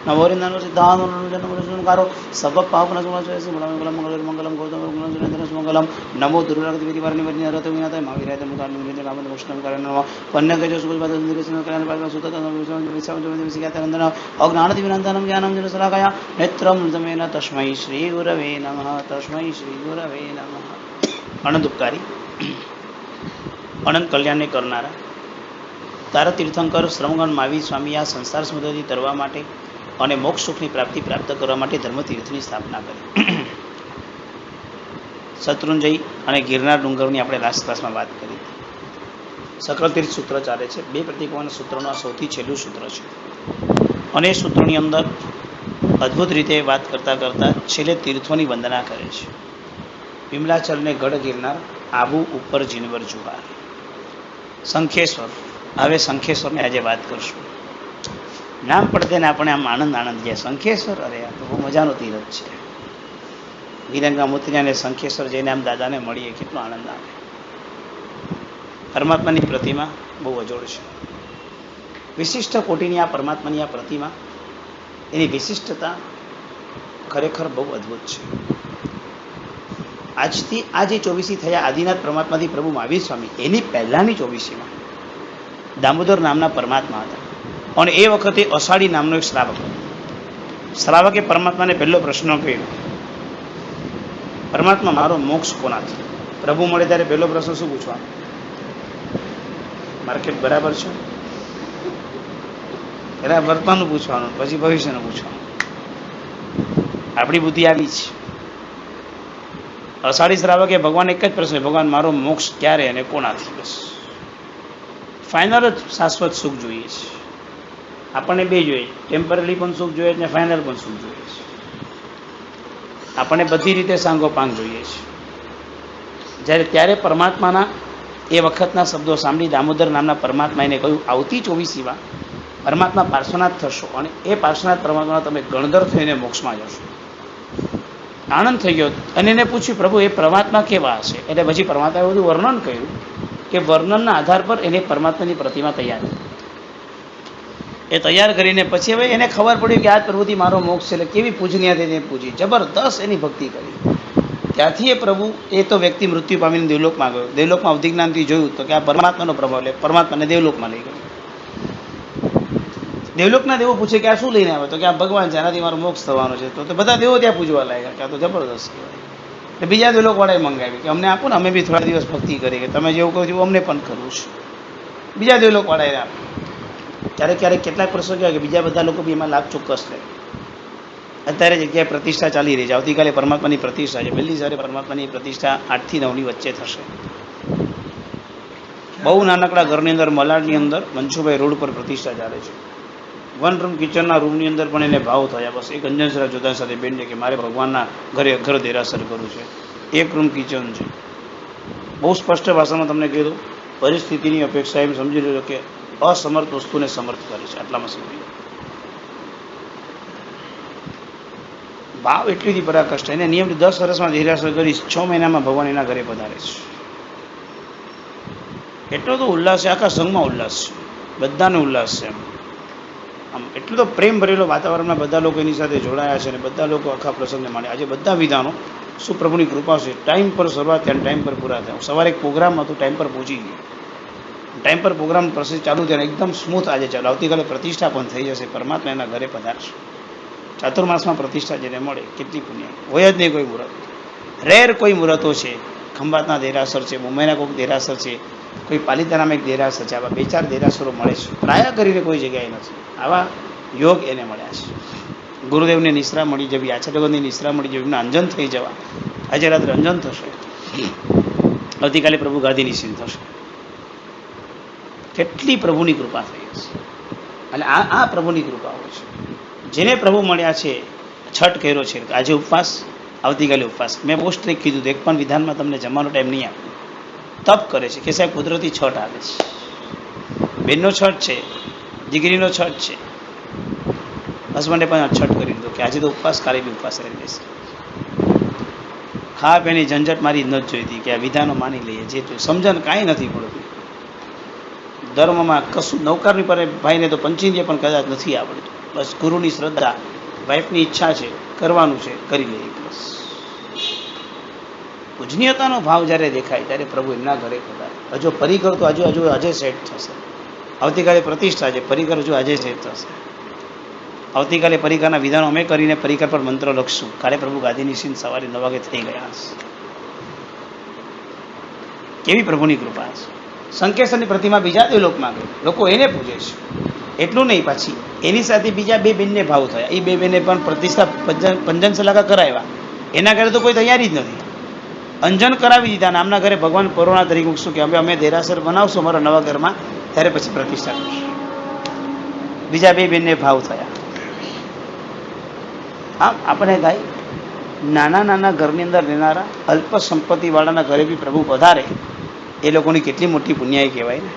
નવોરિંદાનો સિદ્ધાંત જન્મકારો સબ પાપના મંગલમ ગૌતમ મંગલમ નમો દુર્ગાગતિવારની રથ વિના મહાવીરાય મુખાર્નિ કામ વૈષ્ણવ કારણ પન્નગજો સુગલપાદન અજ્ઞાનતિ વિનંતનમ જ્ઞાનમ જન સલાકયા નેત્રમ તમેન તસ્મૈ શ્રી ગુરવે નમઃ તસ્મૈ શ્રી ગુરવે નમઃ. અનંત ઉપકારી અનંત કલ્યાણને કરનારા તારા તીર્થંકર શ્રમગણ મહાવીર સ્વામી આ સંસાર સમુદ્રથી તરવા માટે અને મોક્ષ સુખની પ્રાપ્તિ પ્રાપ્ત કરવા માટે ધર્મતીર્થની સ્થાપના કરી. શત્રુંજય અને ગિરનાર ડુંગરની આપણે લાસ્ટ ક્લાસમાં વાત કરી. સકળ તીર્થ સૂત્ર ચાલે છે. 2 પ્રતિકોના સૂત્રનું આ સૌથી છેલ્લું સૂત્ર છે અને એ સૂત્રની અંદર અદ્ભુત રીતે વાત કરતાં કરતાં છેલ્લે તીર્થોની વંદના કરે છે. વિમલાચલને ગઢ ગિરનાર, આબુ ઉપર જીનવર જુહાર. શંખેશ્વર, હવે શંખેશ્વરની આજે વાત કરશું. નામ પડતે ને આપણે આમ આનંદ ગયા. શંખેશ્વર, અરે આ તો બહુ મજાનો તીરથ છે. વિરંગા મુત્રિયાને શંખેશ્વર જઈને આમ દાદાને મળીએ કેટલો આનંદ આવે. પરમાત્માની પ્રતિમા બહુ અજોડ છે. વિશિષ્ટ કોટીની આ પરમાત્માની આ પ્રતિમા, એની વિશિષ્ટતા ખરેખર બહુ અદ્ભુત છે. આજથી આ જે 24 થયા આદિનાથ પરમાત્માથી પ્રભુ મહાવીર સ્વામી, એની પહેલાંની 24માં દામોદર નામના પરમાત્મા હતા અને એ વખતે અષાઢી નામનો એક શ્રાવક હતો. શ્રાવકે પરમાત્માને પહેલો પ્રશ્ન કર્યો, પરમાત્મા મારો મોક્ષ કોનાથી? પ્રભુ મળે ત્યારે પહેલો પ્રશ્ન શું પૂછવાનો? માર્કેટ બરાબર છે? પહેલાં વર્તમાનનું પૂછવાનું, પછી ભવિષ્યનું પૂછવાનું. આપણી બુદ્ધિ આવી છે. અષાઢી શ્રાવકે ભગવાન એક જ પ્રશ્ન, ભગવાન મારો મોક્ષ ક્યારે અને કોનાથી? બસ ફાઇનલ જ શાશ્વત સુખ જોઈએ છે. આપણને બે જોઈએ, ટેમ્પરરી પણ સુખ જોઈએ છે, ફાઇનલ પણ સુખ જોઈએ છે. આપણને બધી રીતે સાંગોપાંગ જોઈએ છે. ત્યારે પરમાત્માના એ વખતના શબ્દો સાંભળી દામોદર નામના પરમાત્મા એને કહ્યું, આવતી 24માં પરમાત્મા પાર્શ્વનાથ થશો અને એ પાર્શ્વનાથ પરમાત્મા તમે ગણધર થઈને મોક્ષમાં જશો. આનંદ થઈ ગયો અને એને પૂછ્યું, પ્રભુ એ પરમાત્મા કેવા હશે? એટલે પછી પરમાત્માએ બધું વર્ણન કર્યું કે વર્ણનના આધાર પર એને પરમાત્માની પ્રતિમા તૈયાર કરી. એ તૈયાર કરીને પછી હવે એને ખબર પડી કે આ પ્રભુથી મારો મોક્ષ છે, એટલે કેવી પૂજનીયતા તેને પૂજી, જબરદસ્ત એની ભક્તિ કરી. ત્યાંથી એ પ્રભુ, એ તો વ્યક્તિ મૃત્યુ પામીને દેવલોકમાં ગયો. દેવલોકમાં અવધિજ્ઞાનથી જોયું તો કે આ પરમાત્માનો પ્રભાવ, એટલે પરમાત્માને દેવલોકમાં લઈ ગયો. દેવલોકના દેવો પૂછે કે આ શું લઈને આવે? તો કે આ ભગવાન છે, આનાથી મારો મોક્ષ થવાનો છે. તો બધા દેવો ત્યાં પૂજવા લાગ્યા કે આ તો જબરદસ્ત કહેવાય. એટલે બીજા દેવલોકવાળાએ મંગાવી કે અમને આપો ને, અમે બી થોડા દિવસ ભક્તિ કરી, કે તમે જેવું કહો છો અમને પણ કરવું છે. બીજા દેવલોકવાળાએ આપે. ક્યારેક કેટલાક પ્રસંગો કહેવાય કે બીજા બધા લોકો બી એમાં લાભ ચોક્કસ લે. અત્યારે જગ્યાએ પ્રતિષ્ઠા ચાલી રહી છે. આવતીકાલે પરમાત્માની પ્રતિષ્ઠા છે. પહેલી સારી પરમાત્માની પ્રતિષ્ઠા 8 થી 9ની વચ્ચે થશે. બહુ નાનકડા ઘરની અંદર, મલાડની અંદર મનસુભાઈ રોડ પર પ્રતિષ્ઠા ચાલે છે. 1 રૂમ કિચનના રૂમની અંદર પણ એને ભાવ થયા. બસ એક અંજનસરા જોતા સાથે બેન કે મારે ભગવાનના ઘર દેરાસર કરવું છે. 1 રૂમ કિચન છે. બહુ સ્પષ્ટ ભાષામાં તમને કહી દઉં, પરિસ્થિતિની અપેક્ષા એમ સમજી લેજો કે અસમર્થ વસ્તુને સમર્થ કરે છે. આટલામાં સમજી લો. ભાવ એટલી પરાકષ્ટ. એને નિયમિત 10 વર્ષમાં દેરાસર કરી 6 મહિનામાં ભગવાન એના ઘરે પધારે છે. એટલો તો ઉલ્લાસ છે, આખા સંઘમાં ઉલ્લાસ છે, બધાને ઉલ્લાસ છે. આમ એટલું તો પ્રેમ ભરેલો વાતાવરણમાં બધા લોકો એની સાથે જોડાયા છે અને બધા લોકો આખા પ્રસંગને માણે. આજે બધા વિધાનો શું પ્રભુની કૃપા છે, ટાઈમ પર શરૂઆત થયા, ટાઈમ પર પૂરા થયા. સવારે એક પ્રોગ્રામ હતું, ટાઈમ પર પહોંચી ગયો. ટાઈમ પર પ્રોગ્રામ પ્રોસેસ ચાલુ થયા, એકદમ સ્મૂથ આજે ચાલુ. આવતીકાલે પ્રતિષ્ઠા પણ થઈ જશે. પરમાત્મા એના ઘરે પધારશે. ચાતુર્માસમાં પ્રતિષ્ઠા જેને મળે કેટલી પુણ્ય. હોય જ નહીં કોઈ મુહૂર્ત. રેર કોઈ મુહૂર્તો છે. ખંભાતના દેરાસર છે, મુંબઈના કોઈક દેરાસર છે, કોઈ પાલિતાનામાં એક દેરાસર છે. આવા 2-4 દેરાસરો મળે છે. પ્રાય કરીને કોઈ જગ્યાએ નથી. આવા યોગ એને મળ્યા છે. ગુરુદેવને નિશ્રા મળી જવી, આચાર્યગણની નિશ્રા મળી જવી, એમને અંજન થઈ જવા. આજે રાત્રે અંજન થશે, આવતીકાલે પ્રભુ ગાદીની સિદ્ધ થશે. કેટલી પ્રભુની કૃપા થઈ હશે. અને આ પ્રભુની કૃપા હોય છે. જેને પ્રભુ મળ્યા છે, છઠ કર્યો છે, આજે ઉપવાસ, આવતીકાલે ઉપવાસ. મેં બહુ સ્ટ્રિક્ટ કીધું હતું, એક પણ વિધાનમાં તમને જમવાનો ટાઈમ નહીં આપે. તપ કરે છે કે સાહેબ કુદરતી છઠ આવે છે. બેનનો છઠ છે, દીકરીનો છઠ છે, હસબન્ડે પણ છઠ કરી દીધો કે આજે તો ઉપવાસ, કાલે બી ઉપવાસ રહી જશે. ખાવા પીવાની ઝંઝટ મારી ન જ જોઈતી કે આ વિધાનો માની લઈએ. જે સમજણ કાંઈ નથી પડતું ધર્મમાં. કશું નૌકારની પર ભાઈને તો પંચિંદ્રિય પણ કદાચ નથી આવડતું. બસ ગુરુની શ્રદ્ધા, વાઈફની ઈચ્છા છે, કરવાનું છે, કરી લઈએ બસ. પૂજનીયતાનો ભાવ જ્યારે દેખાય ત્યારે પ્રભુ એમના ઘરે પધારે. હજુ પરિકર તો હજુ આજે સેટ થશે. આવતીકાલે પ્રતિષ્ઠા છે, પરિકર હજુ આજે સેટ થશે. આવતીકાલે પરિકરના વિધાનો અમે કરીને પરિકર પર મંત્ર લખશું. કાલે પ્રભુ ગાદીની સીન સવારે 9 વાગે થઈ ગયા હશે. કેવી પ્રભુની કૃપા છે. શંકેશ્વરની પ્રતિમા બીજા દેવલોકમાં ગઈ, લોકો એને પૂજે છે. એટલું નહીં, પાછી એની સાથે બીજા 2 બેનને ભાવ થયા. એ 2 બેને પણ પ્રતિષ્ઠા પંજન સલાકા કરાવ્યા. એના ઘરે તો કોઈ તૈયારી જ નથી. અંજન કરાવી દીધા. નામના ઘરે ભગવાન પરોણા તરીકે મૂકશું કે અમે દેરાસર બનાવશું અમારા નવા ઘરમાં, ત્યારે પછી પ્રતિષ્ઠા કરશું. બીજા 2 બેનને ભાવ થયા. આમ આપણે ગાય નાના નાના ઘરની અંદર રહેનારા અલ્પ સંપત્તિવાળાના ઘરે બી પ્રભુ પધારે, એ લોકોની કેટલી મોટી પુણ્યાઈ કહેવાય ને.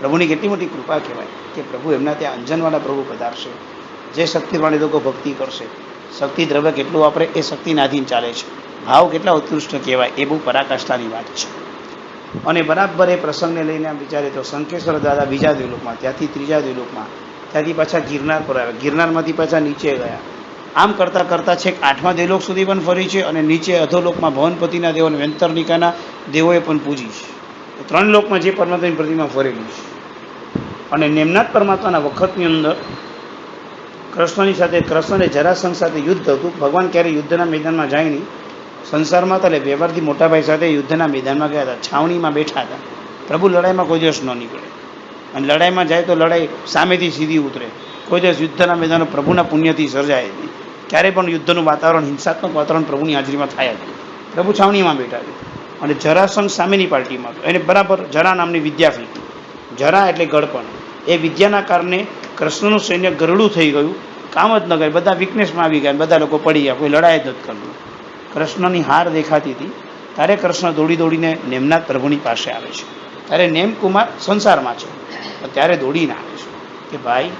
પ્રભુની કેટલી મોટી કૃપા કહેવાય કે પ્રભુ એમના ત્યાં અંજનવાળા પ્રભુ પધારશે. જે શક્તિવાળી લોકો ભક્તિ કરશે, શક્તિ દ્રવ્ય કેટલું વાપરે એ શક્તિના આધીન ચાલે છે. ભાવ કેટલા ઉત્કૃષ્ટ કહેવાય એ બહુ પરાકાષ્ઠાની વાત છે. અને બરાબર એ પ્રસંગને લઈને આમ વિચારે તો શંકેશ્વર દાદા બીજા દ્વિલોકમાં, ત્યાંથી ત્રીજા દ્વિલોકમાં, ત્યાંથી પાછા ગિરનાર પર આવ્યા, ગિરનારમાંથી પાછા નીચે ગયા. આમ કરતાં કરતાં છેક 8મા દેવલોક સુધી પણ ફરી છે. અને નીચે અધોલોકમાં ભવનપતિના દેવો અને વેંતરનિકાના દેવોએ પણ પૂજી છે. 3 લોકમાં જે પરમાત્માની પ્રતિમા ફરેલી છે. અને નેમનાથ પરમાત્માના વખતની અંદર કૃષ્ણની સાથે, કૃષ્ણને જરાસંઘ સાથે યુદ્ધ હતું. ભગવાન ક્યારેય યુદ્ધના મેદાનમાં જાય નહીં. સંસારમાં હતા એટલે વ્યવહારથી મોટાભાઈ સાથે યુદ્ધના મેદાનમાં ગયા હતા, છાવણીમાં બેઠા હતા. પ્રભુ લડાઈમાં કોઈ દિવસ ન નીકળે. અને લડાઈમાં જાય તો લડાઈ સામેથી સીધી ઉતરે. કોઈ દિવસ યુદ્ધના મેદાનો પ્રભુના પુણ્યથી સર્જાય નહીં. ક્યારેય પણ યુદ્ધનું વાતાવરણ, હિંસાત્મક વાતાવરણ પ્રભુની હાજરીમાં થાય જ. પ્રભુ છાવણીમાં બેઠા છે. અને જરાસંઘ સામેની પાર્ટીમાં હતો. એને બરાબર જરા નામની વિદ્યા ફીકી. જરા એટલે ગળપણ. એ વિદ્યાના કારણે કૃષ્ણનું સૈન્ય ગરડું થઈ ગયું, કામ જ ન કરે. બધા વીકનેસમાં આવી ગયા, બધા લોકો પડી ગયા, કોઈ લડાઈ જ નથી કરતું. કૃષ્ણની હાર દેખાતી હતી. ત્યારે કૃષ્ણ દોડી દોડીને નેમનાથ પ્રભુની પાસે આવે છે. ત્યારે નેમકુમાર સંસારમાં છે, ત્યારે દોડીને આવે છે કે ભાઈ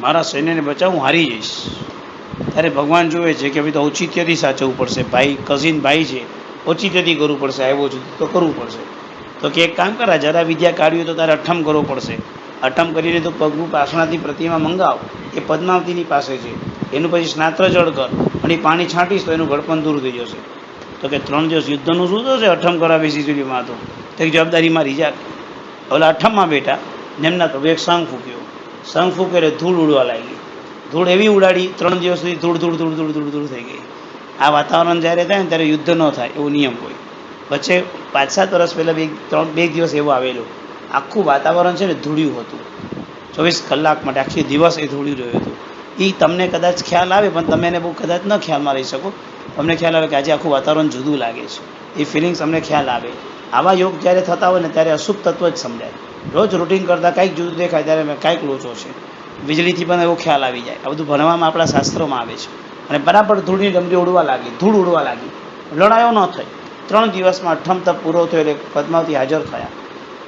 મારા સૈન્યને બચાવ, હું હારી જઈશ. ત્યારે ભગવાન જુએ છે કે ભાઈ તો ઔચિત્યથી સાચવવું પડશે. ભાઈ, કઝિન ભાઈ છે, ઔચિત્યથી કરવું પડશે. આવ્યો છું તો કરવું પડશે. તો કે એક કામ કરા, જરા વિદ્યા કાઢવી તો તારે અઠમ કરવો પડશે. અઠમ કરીને તો પગનું પાસણાથી પ્રતિમા મંગાવ. એ પદ્માવતીની પાસે છે. એનું પછી સ્નાત્ર જળ કર અને પાણી છાંટીશ તો એનું ગળપણ દૂર થઈ જશે. તો કે 3 દિવસ યુદ્ધનું શું થશે? અઠમ કરાવી સીધુમાં તો એક જવાબદારી મારી જા. ઓલા અઠમમાં બેઠા નેમના પ્રભુ એક સંઘ ફૂક્યો. સંઘ ફૂક્યો એટલે ધૂળ ઉડવા લાગી. ધૂળ એવી ઉડાડી 3 દિવસ સુધી ધૂળ ધૂળ ધૂળ ધૂળ ધૂળ ધૂળ થઈ ગઈ. આ વાતાવરણ જ્યારે થાય ને ત્યારે યુદ્ધ ન થાય એવો નિયમ હોય. વચ્ચે 5-7 વર્ષ પહેલાં 2 દિવસ એવો આવેલો. આખું વાતાવરણ છે ને ધૂળ્યું હતું. 24 કલાક માટે આખી દિવસ એ ધૂળ્યું રહ્યું હતું. એ તમને કદાચ ખ્યાલ આવે, પણ તમે એને બહુ કદાચ ન ખ્યાલમાં રહી શકો. તમને ખ્યાલ આવે કે આજે આખું વાતાવરણ જુદું લાગે છે. એ ફિલિંગ્સ અમને ખ્યાલ આવે. આવા યોગ જ્યારે થતા હોય ને ત્યારે અશુભ તત્વ જ સમજાય. રોજ રૂટિન કરતાં કાંઈક જુદું દેખાય ત્યારે કાંઈક લોચો છે. વીજળીથી પણ એવો ખ્યાલ આવી જાય. આ બધું ભણવામાં આપણા શાસ્ત્રોમાં આવે છે. અને બરાબર ધૂળની ડમરી ઉડવા લાગી, ધૂળ ઉડવા લાગી. લડાયો ન થઈ. 3 દિવસમાં અઠમ તપ પૂરો થયો એટલે પદ્માવતી હાજર થયા.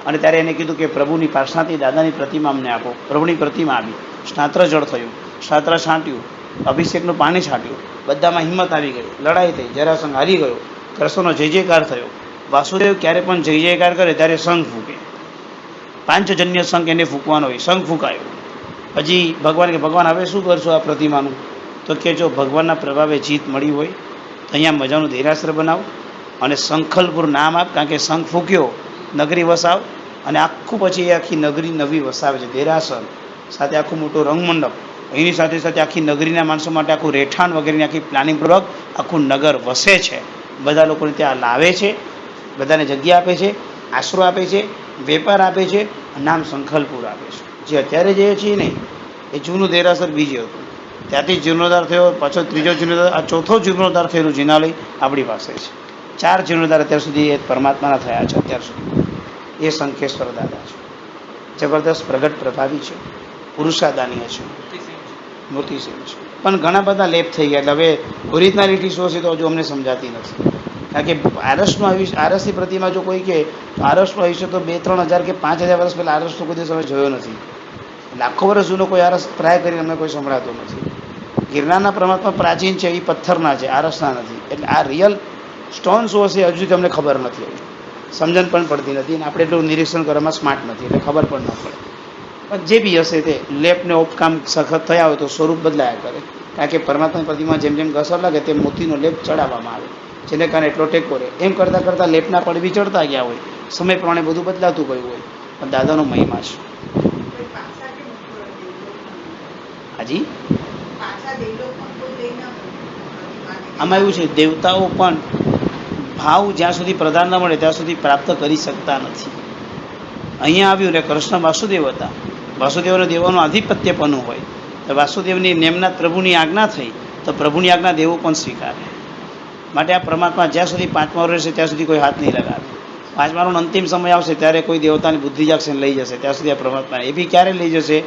અને ત્યારે એને કીધું કે પ્રભુની પાર્શ્વનાથી દાદાની પ્રતિમા અમને આપો. પ્રભુની પ્રતિમા આવી. સ્નાત્ર જળ થયું, સ્નાત્ર છાંટ્યું, અભિષેકનું પાણી છાંટ્યું. બધામાં હિંમત આવી ગઈ. લડાઈ થઈ, જરાસંઘ હારી ગયો. કૃષ્ણનો જય જયકાર થયો. વાસુદેવ ક્યારે પણ જય જયકાર કરે ત્યારે શંખ ફૂંકે. 5 જન્ય શંખ એને ફૂંકવાનો હોય. શંખ ફૂંકાયો. હજી ભગવાન કે ભગવાન હવે શું કરશો આ પ્રતિમાનું? તો કે જો ભગવાનના પ્રભાવે જીત મળી હોય તો અહીંયા મજાનું દેરાસર બનાવો અને સંખલપુર નામ આપ, કારણ કે શંખ ફૂંક્યો, નગરી વસાવ. અને આખું પછી એ આખી નગરી નવી વસાવે છે. દેરાસર સાથે આખું મોટું રંગમંડપ, એની સાથે સાથે આખી નગરીના માણસો માટે આખું રહેઠાણ વગેરેની આખી પ્લાનિંગપૂર્વક આખું નગર વસે છે. બધા લોકોને ત્યાં લાવે છે, બધાને જગ્યા આપે છે, આશરો આપે છે, વેપાર આપે છે, નામ સંખલપુર આપે છે. જે અત્યારે જે છે નહીં, એ જૂનું દેરાસર બીજે હતું. ત્યાંથી જીર્ણોદ્ધાર થયો, પાછો ત્રીજો જીર્ણોદ્ધાર, આ ચોથો જીર્ણોદ્ધાર થયેલું જિનાલય આપણી પાસે છે. 4 જીર્ણોદ્ધાર અત્યાર સુધી એ પરમાત્માના થયા છે. અત્યાર સુધી એ શંખેશ્વર દાદા છે. જબરદસ્ત પ્રગટ પ્રભાવી છે, પુરુષાદાનીય છે, મોતીસિંહ છે. પણ ઘણા બધા લેપ થઈ ગયા. એટલે હવે ઓરિજિનાલિટી શું છે તો હજુ અમને સમજાતી નથી. કારણ કે આરસનું આયુષ્ય, આરસની પ્રતિમા જો કોઈ કહે તો આરસનું આયુષ્ય તો 2-3 હજાર કે 5,000 વર્ષ પહેલાં આરસનો કોઈ દિવસ અમે જોયો નથી. લાખો વર્ષ જૂનો કોઈ આરસ ટ્રાય કરીને અમને કોઈ સંભળાતો નથી. ગિરનારના પરમાત્મા પ્રાચીન છે, એ પથ્થરના છે, આરસના નથી. એટલે આ રિયલ સ્ટોન શું હશે હજુ તમને ખબર નથી. સમજણ પણ પડતી નથી. અને આપણે એટલું નિરીક્ષણ કરવામાં સ્માર્ટ નથી, એટલે ખબર પણ ન પડે. પણ જે બી હશે તે લેપને ઉપકામ સખત થયા હોય તો સ્વરૂપ બદલાયા કરે. કારણ કે પરમાત્માની પ્રતિમા જેમ જેમ ઘસર લાગે તેમ મોતીનો લેપ ચડાવવામાં આવે, જેને કારણે એટલો ટેકો રહે. એમ કરતાં કરતાં લેપના પડ બી ચડતા ગયા હોય, સમય પ્રમાણે બધું બદલાતું ગયું હોય. પણ દાદાનો મહિમા છે. હાજી, આમાં એવું છે, દેવતાઓ પણ ભાવ જ્યાં સુધી પ્રધાન ન મળે ત્યાં સુધી પ્રાપ્ત કરી શકતા નથી. અહીંયા આવ્યું ને કૃષ્ણ વાસુદેવ હતા, વાસુદેવને દેવોનું આધિપત્યપણું હોય તો વાસુદેવની નેમનાથ પ્રભુની આજ્ઞા થઈ તો પ્રભુની આજ્ઞા દેવો પણ સ્વીકારે. માટે આ પરમાત્મા જ્યાં સુધી 5મા રહેશે ત્યાં સુધી કોઈ હાથ નહીં લગાવે. 5માનો અંતિમ સમય આવશે ત્યારે કોઈ દેવતાની બુદ્ધિ જાગશે લઈ જશે. ત્યાં સુધી આ પરમાત્મા એ બી ક્યારે લઈ જશે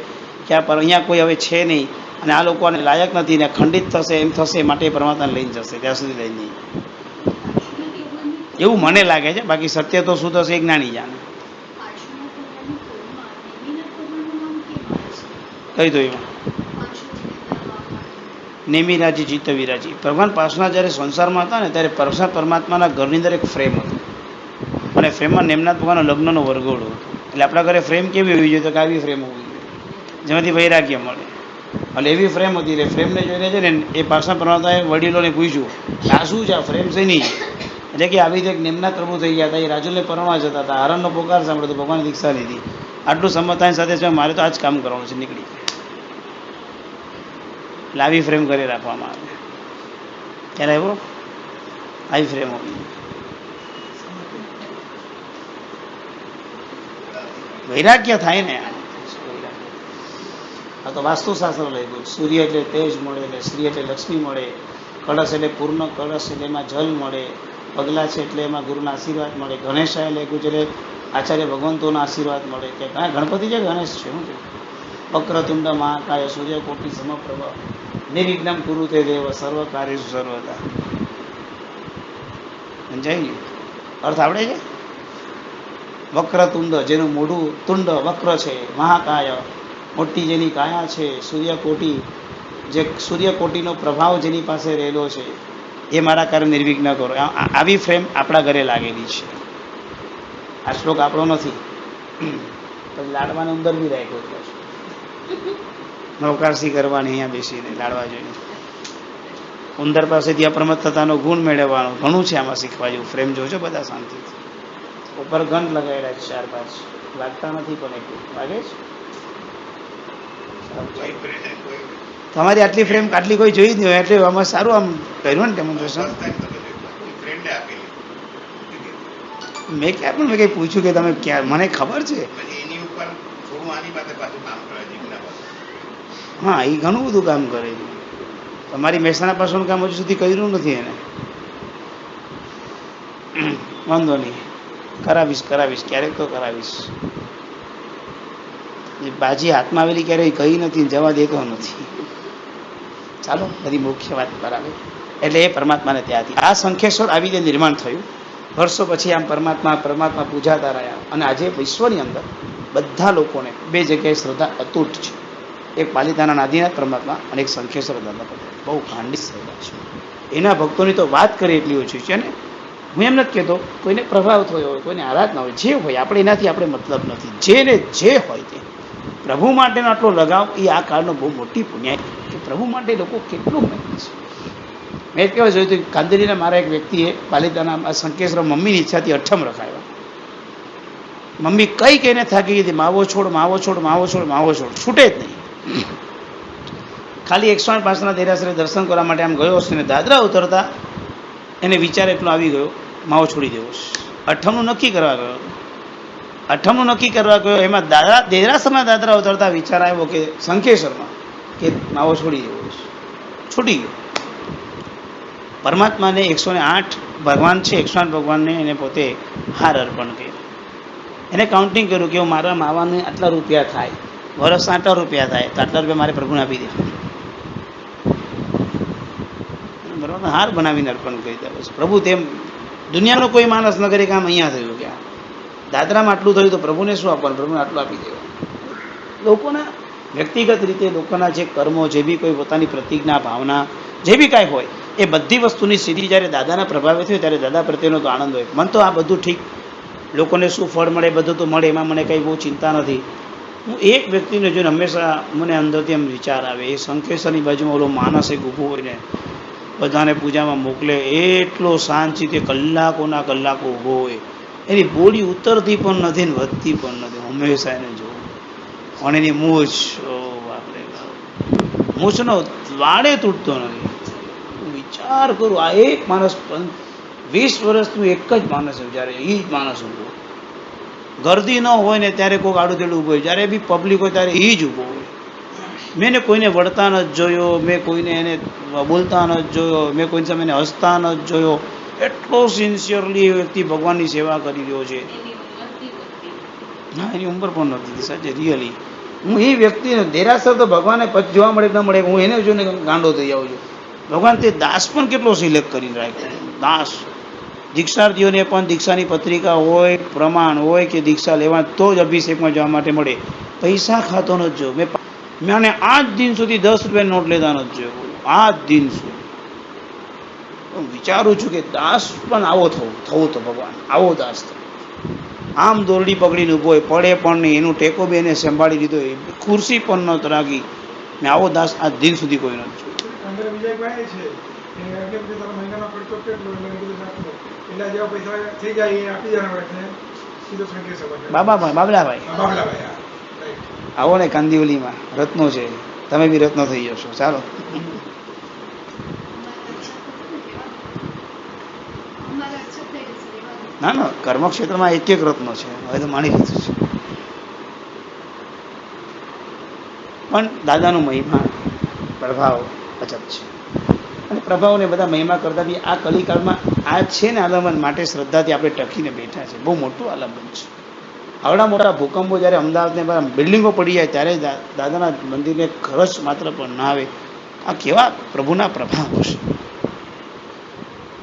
કે અહીંયા કોઈ હવે છે નહીં અને આ લોકોને લાયક નથી ને ખંડિત થશે, એમ થશે માટે પરમાત્માને લઈને જશે. ત્યાં સુધી લઈ નહીં, એવું મને લાગે છે. બાકી સત્ય તો શું થશે એ જ્ઞાની જાણે. કહી દો એમાં નેમિરાજી ચિત્ત વિરાજી. ભગવાન પાર્શવનાથ જ્યારે સંસારમાં હતા ને ત્યારે પાર્શવનાથ પરમાત્માના ઘરની અંદર એક ફ્રેમ હતો અને ફ્રેમમાં નેમનાથ ભગવાનનો લગ્નનો વરઘોડો હતો. એટલે આપણા ઘરે ફ્રેમ કેવી હોવી જોઈએ તો કે આવી ફ્રેમ હોવી જોઈએ જેમાંથી વૈરાગ્ય મળે. એટલે એવી ફ્રેમ હતી. એટલે ફ્રેમને જોઈને છે ને એ પાર્શવનાથ પરમાત્માએ વડીલોને પૂછ્યું આ શું છે, આ ફ્રેમ છે નહીં? એટલે કે આવી રીતે એક નેમનાથ પ્રભુ થઈ ગયા હતા, એ રાજુને પરણવા જતા હતા, હરણનો પોકાર સાંભળ્યો તો ભગવાન દીક્ષા લીધી. આટલું સમજતાની સાથે છે મારે તો આ જ કામ કરવાનું છે, નીકળી લાવી ફ્રેમ કરી રાખવામાં આવે. ક્યારે આવ્યો આવી ફ્રેમ હોવી વૈરાગ્ય થાય ને. આ તો વાસ્તુશાસ્ત્ર લઈ ગયું. સૂર્ય એટલે તેજ મળે, એટલે શ્રી એટલે લક્ષ્મી મળે, કળશ એટલે પૂર્ણ કળશ એટલે એમાં જલ મળે, પગલા છે એટલે એમાં ગુરુના આશીર્વાદ મળે, ગણેશાય લેખું છે એટલે આચાર્ય ભગવંતોના આશીર્વાદ મળે. કે કાંઈ ગણપતિ છે ગણેશ છે શું છે? વક્રતુંડ મહાકાય સૂર્યકોટિ સમપ્રભ નિર્વિઘ્નમ કુરુ તે દેવ સર્વ કાર્યેષુ સર્વદા. સમજાય ગયું? અર્થ આવડે છે? વક્રતુંડ જેનું મોઢું તુંડ વક્ર છે, મહાકાય મોટી જેની કાયા છે, સૂર્યકોટી જે સૂર્યકોટીનો પ્રભાવ જેની પાસે રહેલો છે, એ મારા કાર્ય નિર્વિઘ્ન કરો. આવી ફ્રેમ આપણા ઘરે લાગેલી છે. આ શ્લોક આપણો નથી. પછી લાડવાને અંદર બી રાખ્યો છે, નવકારસી કરવાની અહીંયા બેસીને લાડવા જોઈને ઉંદર પાસેથી અપ્રમત થતાનો ગુણ મેળવવાનો ઘણું છે આમાં શીખવા જેવું. ફ્રેમ જોજો બધા શાંતિથી. ઉપર ઘંટ લગાવેલા છે 4-5, લાગતા નથી પણ એટલું લાગે છે. તમારી આટલી ફ્રેમ આટલી કોઈ જોઈ જ નહીં હોય એટલે આમાં સારું આમ કર્યું ને ડેમોન્સ્ટ્રેશન. મેં ક્યાં પણ મેં કંઈ પૂછ્યું કે તમે ક્યાં, મને ખબર છે. હા, એ ઘણું બધું કામ કરે છે. તમારી મહેસાણા પાછળનું કામ હજુ સુધી કર્યું નથી એને. વાંધો નહીં, કરાવીશ ક્યારેક તો કરાવીશ. એ બાજી હાથમાં આવેલી ક્યારેય કહી નથી, જવા દેતો નથી. ચાલો બધી મુખ્ય વાત પર આવે. એટલે એ પરમાત્માને ત્યાંથી આ શંખેશ્વર આવી રીતે નિર્માણ થયું. વર્ષો પછી આમ પરમાત્મા પૂજાતા રહ્યા. અને આજે વિશ્વની અંદર બધા લોકોને બે જગ્યાએ શ્રદ્ધા અતૂટ છે. એક પાલિતાના નાદીનાથ પરમાત્મા અને એક શંખેશ્વર દાદા પર બહુ ખાંડી શ્રદ્ધા છે. એના ભક્તોની તો વાત કરી એટલી ઓછી છે ને. હું એમ નથી કહેતો કોઈને પ્રભાવ થયો હોય, કોઈને આરાધના હોય, જે હોય આપણે એનાથી આપણે મતલબ નથી. જેને જે હોય તે પ્રભુ માટેનો આટલો લગાવ એ આ કાળનો બહુ મોટી પુણ્યાય કે પ્રભુ માટે લોકો કેટલું મહેનત છે. મેં કહેવાય જોયું હતું કાંદીલીના મારા એક વ્યક્તિએ પાલિતાના શંકેશ્વર મમ્મીની ઈચ્છાથી 8મ રખાયો. મમ્મી કઈ કહીને થાકી ગઈ હતી, માવો છોડ છૂટે જ નહીં. ખાલી 108 દેરાસરે દર્શન કરવા માટે આમ ગયો હશે ને દાદરા ઉતરતા એને વિચાર એટલો આવી ગયો માવો છોડી દેવો છે. 8મનું નક્કી કરવા ગયો. એમાં દેરાસરના દાદરા ઉતરતા વિચાર આવ્યો કે શંખેશ્વરમાં કે માવો છોડી દેવો છે. છૂટી ગયો. પરમાત્માને 108 ભગવાન છે, 108 ભગવાનને એને પોતે હાર અર્પણ કર્યો. એને કાઉન્ટિંગ કર્યું કે મારા માવાને આટલા રૂપિયા થાય, વર્ષના આટલા રૂપિયા થાય તો આટલા રૂપિયા મારે પ્રભુને આપી દે. બરાબર, હાર બનાવીને અર્પણ કરી દે. પ્રભુ તેમ દુનિયાનો કોઈ માણસ ન કરે કામ અહીંયા થયું કે દાદરામાં આટલું થયું તો પ્રભુને શું આપવાનું, પ્રભુને આટલું આપી દેવાનું. લોકોના વ્યક્તિગત રીતે લોકોના જે કર્મો, જે બી કોઈ પોતાની પ્રતિજ્ઞા, ભાવના, જે બી કાંઈ હોય એ બધી વસ્તુની સીધી જ્યારે દાદાના પ્રભાવે થયું ત્યારે દાદા પ્રત્યેનો તો આનંદ હોય. મને તો આ બધું ઠીક, લોકોને શું ફળ મળે બધું તો મળે, એમાં મને કંઈ બહુ ચિંતા નથી. હું એક વ્યક્તિને જોઈને હંમેશા મને અંદરથી એમ વિચાર આવે, એ શંખેશ્વરની બાજુમાં ઓલો માણસ એક ઊભો હોય ને બધાને પૂજામાં મોકલે, એટલો શાંતિથી કલાકોના કલાકો ઊભો હોય, એની બોડી ઉતરતી પણ નથી ને વધતી પણ નથી, હંમેશા એને જોવું. અને એની મૂછ, ઓ બાપરે, મૂછનો વાળે તૂટતો નથી. હું વિચાર કરું, આ એક માણસ 20 વર્ષનું એક જ માણસ છે, જ્યારે એ જ માણસ ઊભો, ગરદી ન હોય ને ત્યારે કોઈક આડું તેડું ઊભું હોય, જ્યારે બી પબ્લિક હોય ત્યારે એ જ ઊભો હોય. મેં એને કોઈને વળતા નથી જોયો, મેં કોઈને એને બોલતા નથી જોયો, મેં કોઈની સામે એને હસતા નથી જોયો. એટલો સિન્સિયરલી એ વ્યક્તિ ભગવાનની સેવા કરી રહ્યો છે. ના, એની ઉંમર પણ નથી, સાચે રિયલી. હું એ વ્યક્તિને દેરાસર તો ભગવાને પછી જોવા મળે ન મળે, હું એને જોઈને ગાંડો થઈ જાઉં છું. ભગવાન તે દાસ પણ કેટલો સિલેક્ટ કરીને રાખ્યો. દાસ દીક્ષાર્થીઓને પણ દીક્ષાની પત્રિકા હોય, પ્રમાણ હોય કે દીક્ષા લેવા તો જ અભિષેકમાં જવા માટે મળે. પૈસા ખાતો નથી જો મેં આને આજ દિન સુધી 10 રૂપિયા નોટ લેતા નથી જોયો, આજ દિન સુધી. હું વિચારું છું કે દાસ પણ આવો થવો તો ભગવાન આવો દાસ થવો. આમ દોરડી પકડીને ઊભો હોય, પડે પણ નહીં, એનું ટેકો બી એને સંભાળી લીધો, ખુરશી પણ ન ત્રાગી. મેં આવો દાસ આજ દિન સુધી કોઈ નથી જોયું. બાબલાભાઈ આવો ને, કાંદિવલીમાં રત્નો છે, તમે બી રત્નો થઈ જશો. ચાલો. ના ના, કર્મક્ષેત્રમાં એક એક રત્નો છે, હવે તો માની લીધું છે. પણ દાદાનો મહિમા પ્રભાવ અચપ છે. અને પ્રભાવને બધા મહિમા કરતા બી આ કલિકાળમાં આ છે ને આલંબન માટે શ્રદ્ધાથી આપણે ટકીને બેઠા છે. બહુ મોટું આલંબન છે. આવડા મોટા ભૂકંપો જ્યારે અમદાવાદને બિલ્ડિંગો પડી જાય ત્યારે દાદાના મંદિરને ખર્ચ માત્ર પણ ના આવે. આ કેવા પ્રભુના પ્રભાવ છે.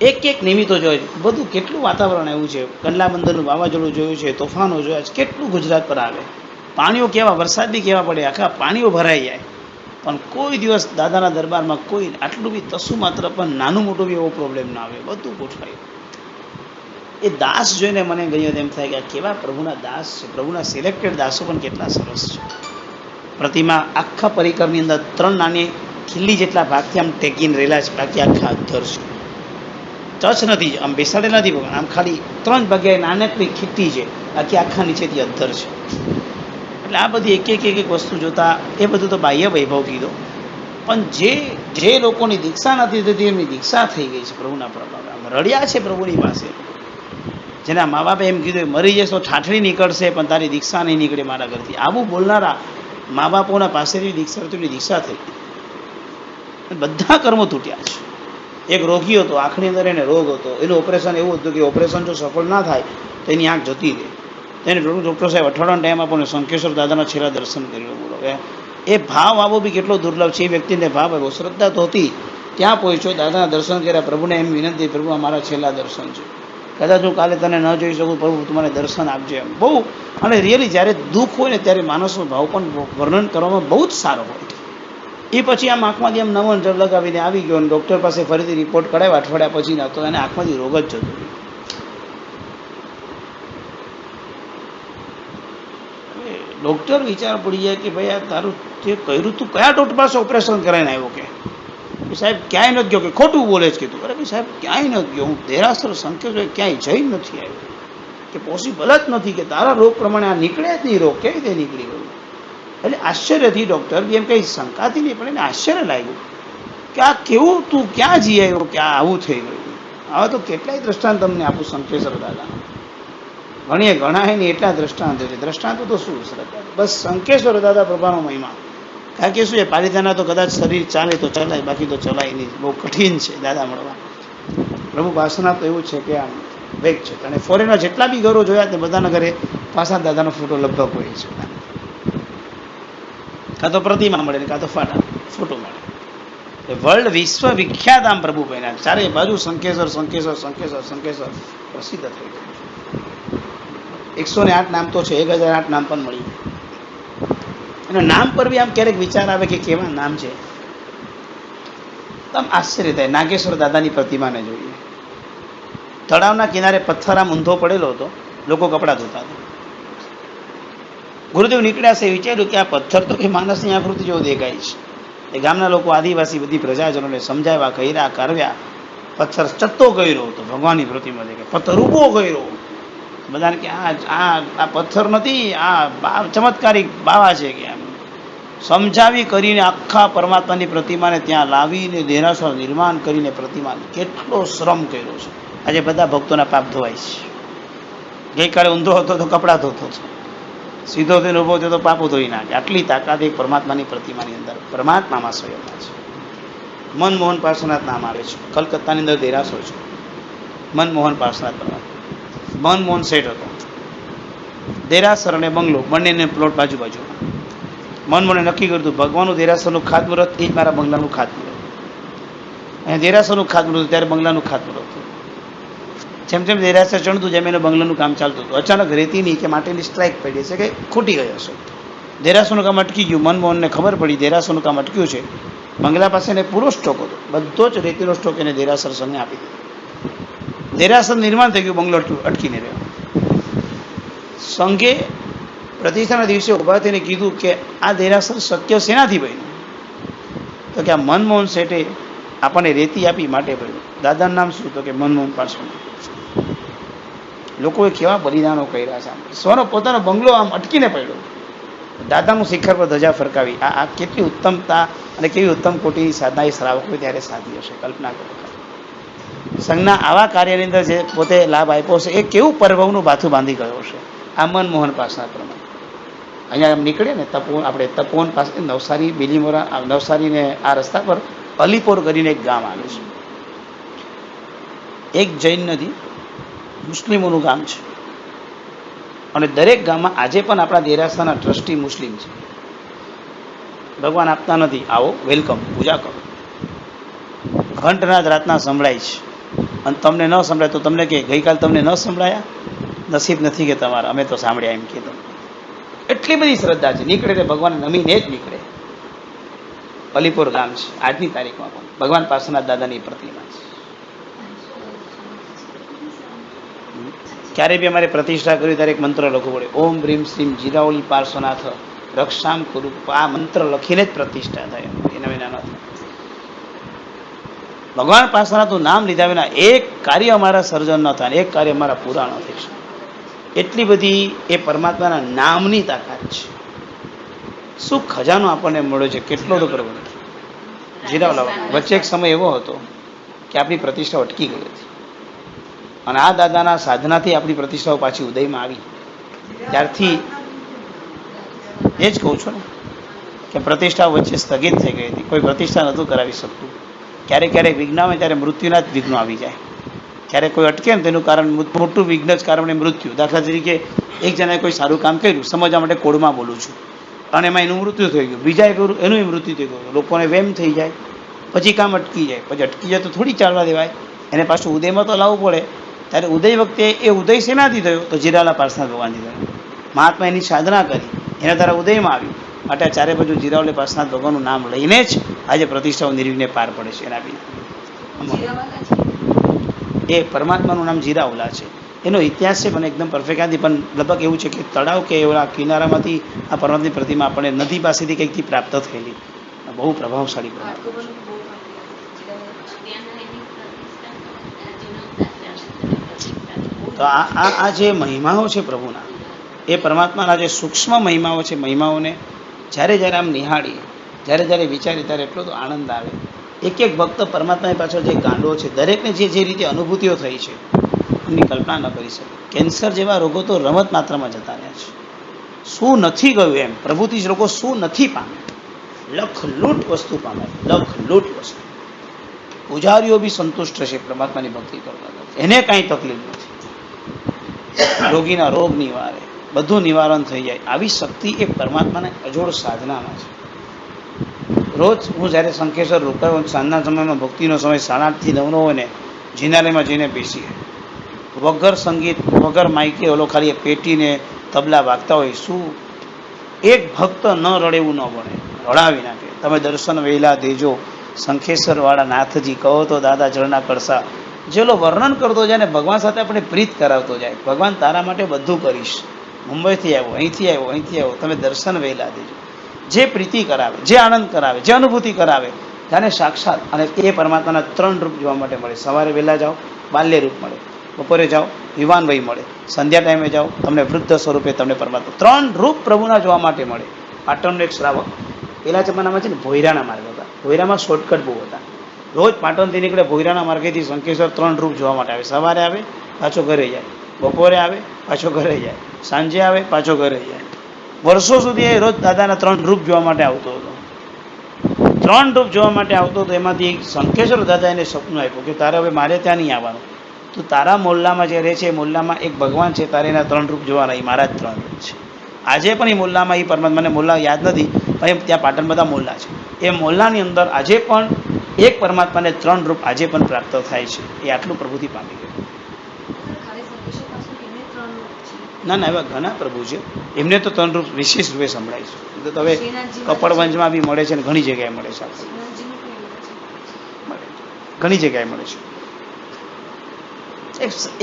એક એક નિમિત્તો જોયે, બધું કેટલું વાતાવરણ એવું છે. કંડલા બંદરનું વાવાઝોડું જોયું છે, તોફાનો જોયા છે, કેટલું ગુજરાત પર આવે. પાણીઓ કેવા, વરસાદ બી કેવા પડે, આખા પાણીઓ ભરાઈ જાય. પણ કોઈ દિવસ દાદાના દરબારમાં કોઈ આટલું બી તસું માત્ર પણ નાનું મોટું બી એવો પ્રોબ્લેમ ના આવે, બધું ગોઠવાય. એ દાસ જોઈને મને ગઈ એમ થાય કે આ કેવા પ્રભુના દાસ છે. પ્રભુના સિલેક્ટેડ દાસો પણ કેટલા સરસ છે. પ્રતિમા આખા પરિકરની અંદર 3 નાની ખીલ્લી જેટલા ભાગથી આમ ટેકીને રહેલા છે, બાકી આખા અધ્ધર છે. ટચ નથી, આમ બેસાડે નથી ભગવાન, આમ ખાલી 3 જગ્યાએ નાનકડી ખીટ્ટી છે, બાકી આખા નીચેથી અધ્ધર છે. એટલે આ બધી એક એક વસ્તુ જોતા એ બધું તો બાહ્ય વૈભવ કીધો. પણ જે લોકોની દીક્ષા નથી થતી એમની દીક્ષા થઈ ગઈ છે પ્રભુના પ્રભાવે. આમ રડ્યા છે પ્રભુની પાસે. જેના મા બાપે એમ કીધું મરી જશો ઠાઠડી નીકળશે પણ તારી દીક્ષા નહીં નીકળે મારા ઘરથી, આવું બોલનારા મા બાપોના પાસેથી દીક્ષા થઈ ગઈ. બધા કર્મો તૂટ્યા છે. એક રોગી હતો, આંખની અંદર એને રોગ હતો, એનું ઓપરેશન એવું હતું કે ઓપરેશન જો સફળ ના થાય તો એની આંખ જતી રહે. તેને ડૉક્ટર સાહેબ અઠવાડિયાનો ટાઈમ આપો ને શંખેશ્વર દાદાના છેલ્લા દર્શન કરી લો. બોલો એ ભાવ આવો બી કેટલો દુર્લભ છે. એ વ્યક્તિને ભાવ આવ્યો, શ્રદ્ધા તો હતી, ત્યાં પહોંચ્યો, દાદાના દર્શન કર્યા. પ્રભુને એમ વિનંતી, પ્રભુ અમારા છેલ્લા દર્શન છે, કદાચ હું કાલે તને ન જોઈ શકું, પ્રભુ તમારે દર્શન આપજે. એમ બહુ. અને રિયલી જ્યારે દુઃખ હોય ને ત્યારે માણસનો ભાવ પણ વર્ણન કરવામાં બહુ જ સારો હોય. એ પછી આમ આંખમાંથી આમ નવો જળ લગાવીને આવી ગયો અને ડૉક્ટર પાસે ફરીથી રિપોર્ટ કરાવ્યો અઠવાડિયા પછી ના, તો એને આંખમાંથી રોગ જ જતો રહ્યો. ડૉક્ટર વિચાર પડી જાય કે ભાઈ આ તારું જે કર્યું તું કયા ડૉક્ટર પાસે ઓપરેશન કરાવીને આવ્યો, કે સાહેબ ક્યાંય નથી ગયો, કે ખોટું બોલે છે કીધું. અરે ભાઈ સાહેબ ક્યાંય નથી ગયો, હું દેરાસર શંખેશ્વર ક્યાંય જઈ નથી આવ્યો, કે પોસિબલ જ નથી, કે તારા રોગ પ્રમાણે આ નીકળે જ નહીં, રોગ કેવી રીતે નીકળી ગયો. એટલે આશ્ચર્યથી ડૉક્ટર બી એમ કંઈ શંકાથી નહીં, પણ એને આશ્ચર્ય લાગ્યું કે આ કેવું, તું ક્યાં જઈ આવ્યો કે આ આવું થઈ ગયું. હવે તો કેટલાય દ્રષ્ટાંત તમને આપું શંખેશ્વર દાદાના, ઘણીએ ગણાય નહીં એટલા દ્રષ્ટાંત છે. દ્રષ્ટાંતો તો શું, બસ શંખેશ્વર દાદા પ્રભાનો મહિમા. કારણ કે શું છે, પાલિતાના તો કદાચ શરીર ચાલે તો ચલાય, બાકી તો ચલાય નહીં. બહુ કઠિન છે દાદા મળવા. પ્રભુ પાસના તો એવું છે કે આમ વેગ છે. અને ફોરેનર જેટલા બી ઘરો જોયા તે બધાના ઘરે પાસા દાદાનો ફોટો લગભગ હોય છે. કાં તો પ્રતિમા મળે ને કાં તો ફોટો મળે. વર્લ્ડ વિશ્વ વિખ્યાત આમ પ્રભુ બન્યા. ચારે બાજુ શંખેશ્વર શંખેશ્વર શંખેશ્વર શંખેશ્વર પ્રસિદ્ધ થઈ ગયું. 108 નામ તો છે, 1008 નામ પણ મળી. અને નામ પર બી આમ ક્યારેક વિચાર આવે કે કેવા નામ છે. આમ આશ્ચર્ય થાય. નાગેશ્વર દાદાની પ્રતિમાને જોઈએ, તળાવના કિનારે પથ્થર આમ ઊંધો પડેલો હતો, લોકો કપડાં ધોતા હતા. ગુરુદેવ નીકળ્યા છે, વિચાર્યું કે આ પથ્થર તો કે માણસની આકૃતિ જેવો દેખાય છે. એ ગામના લોકો આદિવાસી બધી પ્રજાજનોને સમજાવ્યા, કર્યા, કરવ્યા. પથ્થર ચત્તો કર્યો તો ભગવાનની પ્રતિમા દેખાય, પથ્થર ઊભો કર્યો. બધાને કે આ પથ્થર નથી, આ ચમત્કારિક બાવા છે કે એમ સમજાવી કરીને આખા પરમાત્માની પ્રતિમાને ત્યાં લાવીને દેરાસર નિર્માણ કરીને પ્રતિમાને કેટલો શ્રમ કર્યો છે. આજે બધા ભક્તોના પાપ ધોવાય છે. ગઈકાલે ઊંધો હતો તો કપડાં ધોતો હતો, સીધો થઈને ઊભો થયો તો પાપો ધોઈ નાખે. આટલી તાકાત એક પરમાત્માની પ્રતિમાની અંદર પરમાત્મામાં સ્વયંમાં છે. મનમોહન પાર્શ્વનાથ નામ આવે છે. કલકત્તાની અંદર દેરાસર છે મનમોહન પાર્શ્વનાથ પરમાત્મા. મનમોહન શેઠ હતો. દેરાસર અને બંગલો બંનેને પ્લોટ બાજુ બાજુ. મનમોહને નક્કી કર્યું હતું ભગવાનનું દેરાસરનું ખાતમુહૂર્ત એ જ મારા બંગલાનું ખાતમુહૂર્ત. અને દેરાસરનું ખાતમુહૂર્ત ત્યારે બંગલાનું ખાતમુહૂર્ત હતું. જેમ જેમ દેરાસર ચણતું જેમ એનું બંગલાનું કામ ચાલતું હતું. અચાનક રેતીની કે માટીની સ્ટ્રાઇક પડી છે કે ખૂટી ગયો છે. દેરાસરનું કામ અટકી ગયું. મનમોહનને ખબર પડી દેરાસરનું કામ અટક્યું છે. બંગલા પાસે એને પૂરો સ્ટોક હતો, બધો જ રેતીનો સ્ટોક એને દેરાસર સંઘને આપી દીધો. દેરાસર નિર્માણ થઈ ગયું, બંગલો અટકીને રહ્યો. સંઘે પ્રતિષ્ઠાના દિવસે ઉભા થઈને કીધું કે આ દેરાસર શક્ય શેનાથી બન્યું? તો કે આ મનમોહન શેઠે આપણને રેતી આપી માટે બન્યું. દાદાનું નામ શું? તો કે મનમોહન પાર્શ્વનાથ. લોકોએ કેવા બલિદાનો કર્યા છે. સ્વનો પોતાનો બંગલો આમ અટકીને પડ્યો. દાદાનું શિખર પર ધજા ફરકાવી. આ કેટલી ઉત્તમતા અને કેવી ઉત્તમ કોટીની સાધના એ શ્રાવકોએ ત્યારે સાધી હશે, કલ્પના કરો. સંઘના આવા કાર્યની અંદર જે પોતે લાભ આપ્યો છે એ કેવું પરભવનું બાથું બાંધી ગયો છે. આ મનમોહન પાર્શ્વનાથ પ્રમાણે અહીંયા આમ નીકળે ને આપણે તપોવન પાસે નવસારી બીલીમોરા નવસારીને આ રસ્તા પર અલીપોર કરીને એક ગામ આવે છે. એક જૈન નથી, મુસ્લિમોનું ગામ છે. અને દરેક ગામમાં આજે પણ આપણા દેરાસરના ટ્રસ્ટી મુસ્લિમ છે. ભગવાન આપતા નથી, આવો વેલકમ, પૂજા કરો. ઘંટનાદ રાતના સંભળાય છે. અને તમને ન સંભળાય તો તમને કે ગઈકાલ તમને ન સંભળાયા, નસીબ નથી કે તમારા, અમે તો સાંભળ્યા એમ કે તમને. એટલી બધી શ્રદ્ધા છે. નીકળે એટલે ભગવાન નમીને જ નીકળે. અલીપુર ગામ છે આજની તારીખમાં પણ ભગવાન પાર્શ્વનાથ દાદાની પ્રતિમા છે. ક્યારે બી અમારે પ્રતિષ્ઠા કરવી ત્યારે એક મંત્ર લખવો પડે, ઓમ ભ્રીમ શ્રીમ જીરાવલી પાર્શ્વનાથ રક્ષામ કુરુ. આ મંત્ર લખીને જ પ્રતિષ્ઠા થાય, એના વિના ન થાય. ભગવાન પાર્શ્વનાથનું નામ લીધા વિના એક કાર્ય અમારા સર્જન ન થાય, એક કાર્ય અમારા પૂરા ન થઈ શકે. એટલી બધી એ પરમાત્માના નામની તાકાત છે. શું ખજાનો આપણને મળ્યો છે, કેટલો તો કરવો. જીરાવલા વચ્ચે એક સમય એવો હતો કે આપણી પ્રતિષ્ઠા અટકી ગઈ હતી. અને આ દાદાના સાધનાથી આપણી પ્રતિષ્ઠાઓ પાછી ઉદયમાં આવી. ત્યારથી એ જ કહું છું ને કે પ્રતિષ્ઠાઓ વચ્ચે સ્થગિત થઈ ગઈ હતી. કોઈ પ્રતિષ્ઠા નહોતું કરાવી શકતું. ક્યારેક ક્યારેક વિઘ્ન આવે ત્યારે મૃત્યુના જ વિઘ્નો આવી જાય. ક્યારેક કોઈ અટકે ને તેનું કારણ મોટું વિઘ્ન જ કારણે મૃત્યુ. દાખલા તરીકે એક જણાએ કોઈ સારું કામ કર્યું, સમજવા માટે કોડમાં બોલું છું, અને એમાં એનું મૃત્યુ થઈ ગયું. બીજાએ કર્યું, એનું મૃત્યુ થઈ ગયું. લોકોને વેમ થઈ જાય, પછી કામ અટકી જાય. પછી અટકી જાય તો થોડી ચાલવા દેવાય, એને પાછું ઉદયમાં તો લાવવું પડે. ત્યારે ઉદય વખતે એ ઉદય શેનાથી થયો? તો જીરાવલા પાર્શ્વનાથ ભગવાનથી થયો. મહાત્મા એની સાધના કરી, એના દ્વારા ઉદયમાં આવ્યું. માટે આ ચારે બાજુ જીરાવલા પાર્શ્વનાથ ભગવાનનું નામ લઈને જ આજે પ્રતિષ્ઠાઓ નિર્વિઘ્ને પાર પડે છે. એના બી એ પરમાત્માનું નામ જીરાવલા છે. એનો ઇતિહાસ છે મને એકદમ પરફેક્ટ નથી, પણ લગભગ એવું છે કે તળાવ કે એવા કિનારામાંથી આ પરમાત્માની પ્રતિમા આપણને નદી પાસેથી કંઈકથી પ્રાપ્ત થયેલી. બહુ પ્રભાવશાળી પરમાત્મા છે. તો આ જે મહિમાઓ છે પ્રભુના, એ પરમાત્માના જે સૂક્ષ્મ મહિમાઓ છે, મહિમાઓને જ્યારે જ્યારે આમ નિહાળીએ, જ્યારે જ્યારે વિચારીએ ત્યારે એટલો તો આનંદ આવે. એક એક ભક્ત પરમાત્માની પાછળ જે ગાંડો છે, દરેકને જે રીતે અનુભૂતિઓ થઈ છે એમની કલ્પના ન કરી શકે. કેન્સર જેવા રોગો તો રમત માત્રામાં જતા રહ્યા છે. શું નથી ગયું એમ પ્રભુથી જ લોકો શું નથી પામે, લખલૂટ વસ્તુ પામે, લખલૂટ વસ્તુ. પૂજારીઓ બી સંતુષ્ટ છે પરમાત્માની ભક્તિ કરતા, એને કાંઈ તકલીફ નથી. રોગીના રોગ નિવારે, બધું નિવારણ થઈ જાય. આવી શક્તિ એ પરમાત્માના અજોડ સાધનામાં છે. રોજ હું જ્યારે શંખેશ્વર રોકાયો, સાંજના સમયમાં ભક્તિનો સમય 8:30 થી 9 હોય ને, જિનાલયમાં જઈને બેસીએ. વગર સંગીત, વગર માઇકે, ઓલો ખાલી પેટીને તબલા વાગતા હોય. શું એક ભક્ત ન રડે એવું ન બને, રડાવી નાખે. તમે દર્શન વહેલા દેજો શંખેશ્વર વાળા નાથજી, કહો તો દાદા જળના કળસા. જેલો વર્ણન કરતો જાય ને ભગવાન સાથે આપણે પ્રીત કરાવતો જાય. ભગવાન તારા માટે બધું કરીશ, મુંબઈથી આવ્યો, અહીંથી આવ્યો, તમે દર્શન વહેલા દેજો. જે પ્રીતિ કરાવે, જે આનંદ કરાવે, જે અનુભૂતિ કરાવે, જાણે સાક્ષાત. અને એ પરમાત્માના 3 રૂપ જોવા માટે મળે. સવારે વહેલા જાઓ, બાલ્ય રૂપ મળે. બપોરે જાઓ, યુવાન વય મળે. સંધ્યા ટાઈમે જાઓ, તમને વૃદ્ધ સ્વરૂપે તમને પરમાત્મા 3 રૂપ પ્રભુના જોવા માટે મળે. પાટણનો એક શ્રાવક પેલા જમાનામાં છે ને ભોયરાના માર્ગ હતા. ભોયરામાં શોર્ટકટ બહુ હતા. રોજ પાટણથી નીકળે, ભોયરાના માર્ગેથી શંકેશ્વર 3 રૂપ જોવા માટે આવે. સવારે આવે, પાછો ઘરે જાય. બપોરે આવે, પાછો ઘરે જાય. સાંજે આવે, પાછો ઘરે જાય. વર્ષો સુધી એ રોજ દાદાના 3 રૂપ જોવા માટે આવતો હતો. 3 રૂપ જોવા માટે આવતો હતો. એમાંથી શંકેશ્વર દાદા એને સપનું આપ્યું કે તારે હવે મારે ત્યાં નહીં આવવાનું, તો તારા મોલ્લામાં જે રહે છે એ મોલ્લામાં એક ભગવાન છે, તારે એના 3 રૂપ જોવાના. એ મારા જ 3 રૂપ છે. આજે પણ એ મોલ્લામાં, એ પરમાત્માને મોલ્લા યાદ નથી, પણ ત્યાં પાટણ બધા મોલ્લા છે. એ મોલ્લાની અંદર આજે પણ એક પરમાત્માને 3 રૂપ આજે પણ પ્રાપ્ત થાય છે. એ આટલું પ્રભુથી પામી ગયું. ના, એવા ઘણા પ્રભુ છે. એમને તો 3 રૂપ વિશેષ રૂપે સંભળાય છે. તો હવે કપડવંજમાં બી મળે છે ને ઘણી જગ્યાએ મળે છે. ઘણી જગ્યાએ મળે છે.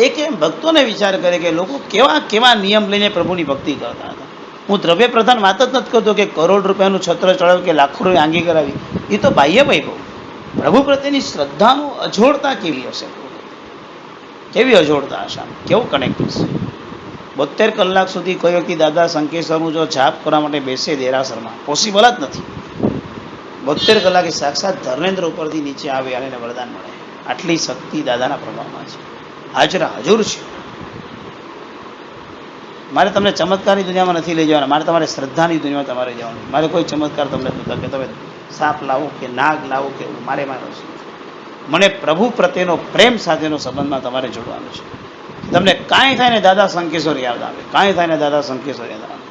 એક એમ ભક્તોને વિચાર કરે કે લોકો કેવા કેવા નિયમ લઈને પ્રભુની ભક્તિ કરતા હતા. હું દ્રવ્ય પ્રધાન વાત જ નથી કરતો કે કરોડ રૂપિયાનું છત્ર ચડાવ્યું કે લાખો રૂપિયા આંગી કરાવી. એ તો બાહ્ય વૈભવ. પ્રભુ પ્રત્યેની શ્રદ્ધાનું અજોડતા કેવી હશે, કેવી અજોડતા હશે, કેવું કનેક્ટ હશે. 72 કલાક સુધી કોઈ વ્યક્તિ દાદા શંકેશ્વરનું જો જાપ કરવા માટે બેસે દેરાસરમાં, પોસિબલ જ નથી. 72 કલાકે સાક્ષાત ધર્મેન્દ્ર ઉપરથી નીચે આવે અને એને વરદાન મળે. આટલી શક્તિ દાદાના પ્રભાવમાં છે. હાજરા હજુર છે. મારે તમને ચમત્કારની દુનિયામાં નથી લઈ જવાના, મારે તમારે શ્રદ્ધાની દુનિયામાં તમારે જવાનું. મારે કોઈ ચમત્કાર તમને નથી કે તમે સાપ લાવો કે નાગ લાવો કે મારે છે. મને પ્રભુ પ્રત્યેનો પ્રેમ સાથેનો સંબંધમાં તમારે જોડવાનો છે. તમને કાંઈ થાય ને દાદા શંકેશ્વર યાદ આવે, કાંઈ થાય ને દાદા શંકેશ્વર યાદ આવે.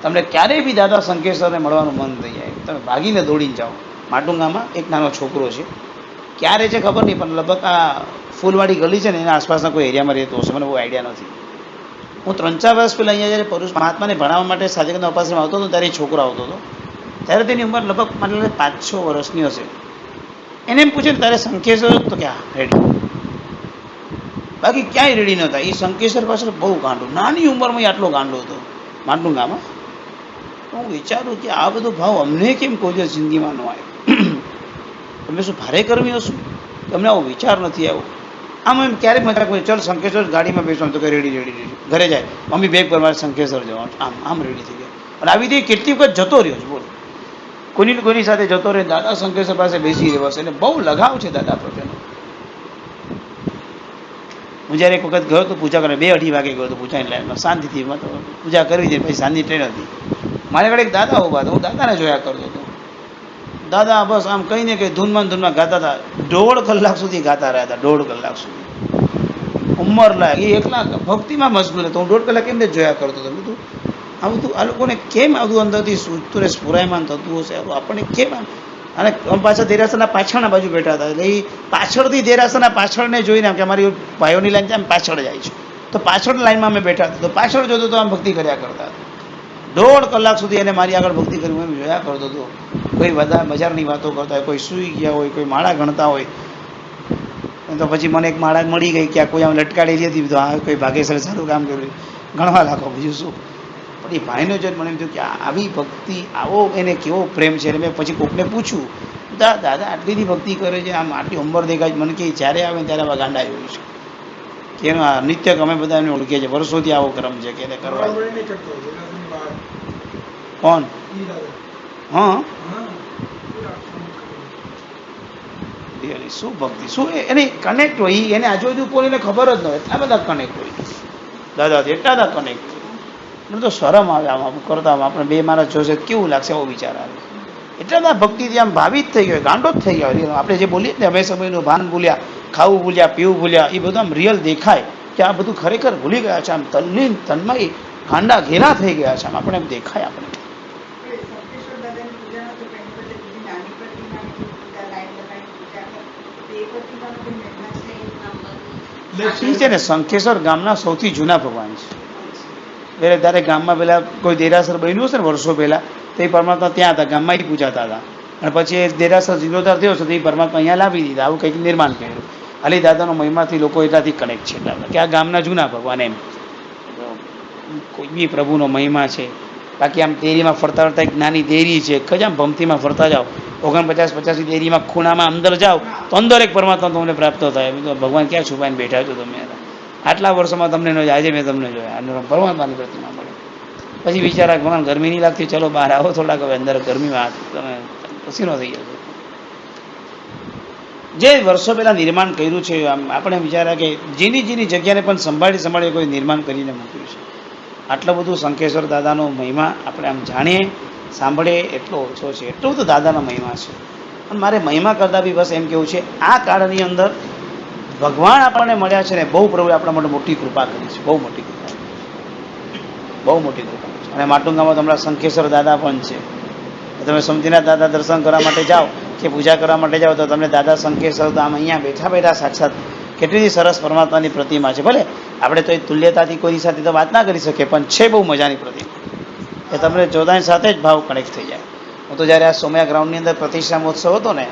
તમને ક્યારેય બી દાદા શંકેશ્વરને મળવાનું મન થઈ જાય, તમે ભાગીને દોડીને જાઓ. માટુંગામાં એક નાનો છોકરો છે, ક્યારે છે ખબર નહીં, પણ લગભગ આ ફૂલવાડી ગલી છે ને એના આસપાસના કોઈ એરિયામાં રહેતો હશે, મને બહુ આઈડિયા નથી. હું 3-4 વર્ષ પહેલાં અહીંયા જ્યારે પરુષ મહાત્માને ભણાવવા માટે સાધકના ઉપાસનામાં આવતો હતો ત્યારે એ છોકરો આવતો હતો. ત્યારે તેની ઉંમર લગભગ મને 5-6 વર્ષની હશે. એને એમ પૂછે ને તારે શંકેશ્વર, તો કે હા રેડી. બાકી ક્યાંય રેડી નહોતા. એ શંકેશ્વર પાછળ બહુ ગાંડો, નાની ઉંમરમાં આટલો ગાંડો હતો માટુંગામાં. હું વિચારું કે આ બધો ભાવ અમને કેમ કોઈ દિવસ જિંદગીમાં ન આવે. તમે શું ભારે કરવી હશું કે અમને આવો વિચાર નથી આવ્યો. આમ એમ ક્યારેક મજાક હોય, ચાલ શંકેશ્વર ગાડીમાં બેસવાનું, તો કે રેડી ઘરે જાય, મમ્મી બેગ પર મારે શંકેશ્વર જવાનું, આમ રેડી થઈ ગયા. અને આવી રીતે કેટલી વખત જતો રહ્યો છે, બોલો. કોઈની સાથે જતો રહે, દાદા શંકેશ્વર પાસે બેસી રહેવાશે. એટલે બહુ લગાવ છે દાદા પ્રત્યેનો. હું જ્યારે એક વખત ગયો તો પૂજા કરવા, 2-2:30 વાગે ગયો હતો પૂજાની લાઈનમાં, શાંતિથી પૂજા કરવી હતી. પછી સાંજની ટ્રેન હતી. મારે આગળ એક દાદા ઉભા હતા, હું દાદાને જોયા કરતો હતો. દાદા બસ આમ કહીને કે ધૂનમાં ગાતા હતા. 1.5 કલાક સુધી ગાતા રહ્યા હતા, 1.5 કલાક સુધી. ઉંમર લાયક એ એકલા ભક્તિમાં મશગુલ હતો. હું 1.5 કલાક એમને જોયા કરતો હતો. બધું આ બધું આ લોકોને કેમ આ બધું અંદરથી સૂચતું રહે, સ્ફુરાયમાન થતું હશે, આપણને કેમ. અને પાછા દેરાસરના પાછળના બાજુ બેઠા હતા. એટલે એ પાછળથી દેરાસરના પાછળને જોઈને કે અમારી ભાઈઓની લાઈન આમ પાછળ જાય છે, તો પાછળ લાઈનમાં અમે બેઠા હતા. તો પાછળ જોતો તો આમ ભક્તિ કર્યા કરતા હતા. 1.5 કલાક સુધી એને મારી આગળ ભક્તિ કરી હું એમ જોયા કરતો હતો. કોઈ બધા બજારની વાતો કરતા હોય, કોઈ સૂઈ ગયા હોય, કોઈ માળા ગણતા હોય. તો પછી મને એક માળા મળી ગઈ, ક્યાં કોઈ આમ લટકાડેલી હતી, તો આ કોઈ ભાગેશ્વર સારું કામ કર્યું, ગણવા લાગો, બીજું શું. પણ એ ભાઈનો જોઈને મને એમ થયું કે આવી ભક્તિ, આવો એને કેવો પ્રેમ છે. મેં પછી કોકને પૂછ્યું, દાદા આટલીની ભક્તિ કરે છે, આમ આટલી ઉંમર દેખાય. મને કે જ્યારે આવે ને ત્યારે આવા ગાંડા જોયું છે કે એનો નિત્ય અમે બધા એમને ઓળખીએ છીએ, વર્ષોથી આવો ક્રમ છે કે એને કરવા. કોણ? હા, શું ભક્તિ, શું એને કનેક્ટ હોય. એને આજુબાજુ કોઈને ખબર જ ન હોય, એટલા બધા કનેક્ટ હોય દાદાથી, એટલા બધા કનેક્ટ હોય. મને તો શરમ આવે આમ કરતા. આપણે 2 માણસ જોશે કેવું લાગશે, એવો વિચાર આવે. એટલા બધા ભક્તિથી આમ ભાવિત થઈ ગયો, ગાંડો જ થઈ ગયો. આપણે જે બોલીએ ને હવે સમયનું ભાન ભૂલ્યા, ખાવું ભૂલ્યા, પીવું ભૂલ્યા, એ બધું આમ રિયલ દેખાય કે આ બધું ખરેખર ભૂલી ગયા છે. આમ તલ્લીન તન્મય ગાંડા ઘેરા થઈ ગયા છે. આમ આપણે એમ દેખાય. આપણે છે ને શંકેશ્વર ગામના સૌથી જૂના ભગવાન છે. એટલે ત્યારે ગામમાં પેલા કોઈ દેરાસર બન્યું હશે ને વર્ષો પહેલા, તો એ પરમાત્મા ત્યાં હતા, ગામમાં જ પૂજાતા હતા. અને પછી એ દેરાસર જીર્ણોદ્ધાર થયો છે, તો એ પરમાત્મા અહીંયા લાવી દીધા. આવું કંઈક નિર્માણ કર્યું. હાલી દાદાનો મહિમાથી લોકો એટલાથી કનેક્ટ છે કે આ ગામના જૂના ભગવાન એમ. કોઈ બી પ્રભુનો મહિમા છે. બાકી આમ દેરીમાં ફરતા ફરતા એક નાની દેરી છે, ખજામ ભમતીમાં ફરતા જાઓ, 49-50 દેરીમાં ખૂણામાં અંદર જાઓ તો અંદર એક પરમાત્મા તમને પ્રાપ્ત થાય. ભગવાન ક્યાં છુપાઈને બેઠા છો તમે? આટલા વર્ષોમાં તમને ન જોયા, આજે મેં તમને જોયા. અને પરમાત્માની પ્રતિમા મળે. પછી વિચારા ભગવાન ગરમી નહીં લાગતી, ચલો બહાર આવો થોડાક, હવે અંદર ગરમીમાં તમે પસીનો થઈ જશે. જે વર્ષો પહેલાં નિર્માણ કર્યું છે, આપણે વિચાર્યા કે જેની જગ્યાને પણ સંભાળી કોઈ નિર્માણ કરીને મૂક્યું છે. આટલું બધું શંખેશ્વર દાદાનો મહિમા આપણે આમ જાણીએ સાંભળીએ એટલો ઓછો છે. એટલો બધો દાદાનો મહિમા છે. પણ મારે મહિમા કરતાં બી બસ એમ કેવું છે, આ કાળની અંદર ભગવાન આપણને મળ્યા છે ને, બહુ પ્રભુએ આપણા માટે મોટી કૃપા કરી છે. બહુ મોટી કૃપા, બહુ મોટી કૃપા. અને માટુંગામાં તમારા શંખેશ્વર દાદા પણ છે. તમે સમજીના દાદા દર્શન કરવા માટે જાઓ કે પૂજા કરવા માટે જાઓ તો તમને દાદા શંખેશ્વર આમ અહીંયા બેઠા બેઠા સાક્ષાત કેટલી સરસ પરમાત્માની પ્રતિમા છે. ભલે આપણે તો એ તુલ્યતાથી કોઈની સાથે તો વાત ના કરી શકીએ, પણ છે બહુ મજાની પ્રતિમા. એ તમને જોતાની સાથે જ ભાવ કનેક્ટ થઈ જાય. હું તો જ્યારે આ સોમયા ગ્રાઉન્ડની અંદર પ્રતિષ્ઠા મહોત્સવ હતો ને,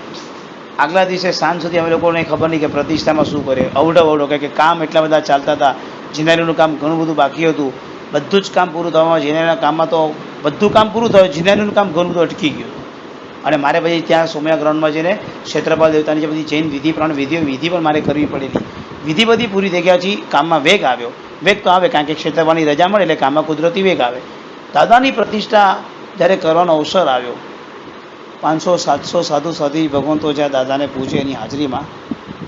આગલા દિવસે સાંજ સુધી અમે લોકોને ખબર નહીં કે પ્રતિષ્ઠામાં શું કરે. અવડો કે કામ એટલા બધા ચાલતા હતા. જીનારીનું કામ ઘણું બધું બાકી હતું. બધું જ કામ પૂરું થવામાં, જીનારીના કામમાં તો બધું કામ પૂરું થયું, જીનારીનું કામ ઘણું બધું અટકી ગયું. અને મારે પછી ત્યાં સોમયા ગ્રાઉન્ડમાં જઈને ક્ષેત્રપાલ દેવતાની જે બધી જૈન વિધિ વિધિ પણ મારે કરવી પડેલી. વિધિ બધી પૂરી થઈ ગયા પછી કામમાં વેગ આવ્યો. વેગ તો આવે કારણ કે ક્ષેત્રપાલની રજા મળે એટલે કામમાં કુદરતી વેગ આવે. દાદાની પ્રતિષ્ઠા જ્યારે કરવાનો અવસર આવ્યો, 500-700 સાધુ સાધી ભગવંતો જ્યાં દાદાને પૂજે એની હાજરીમાં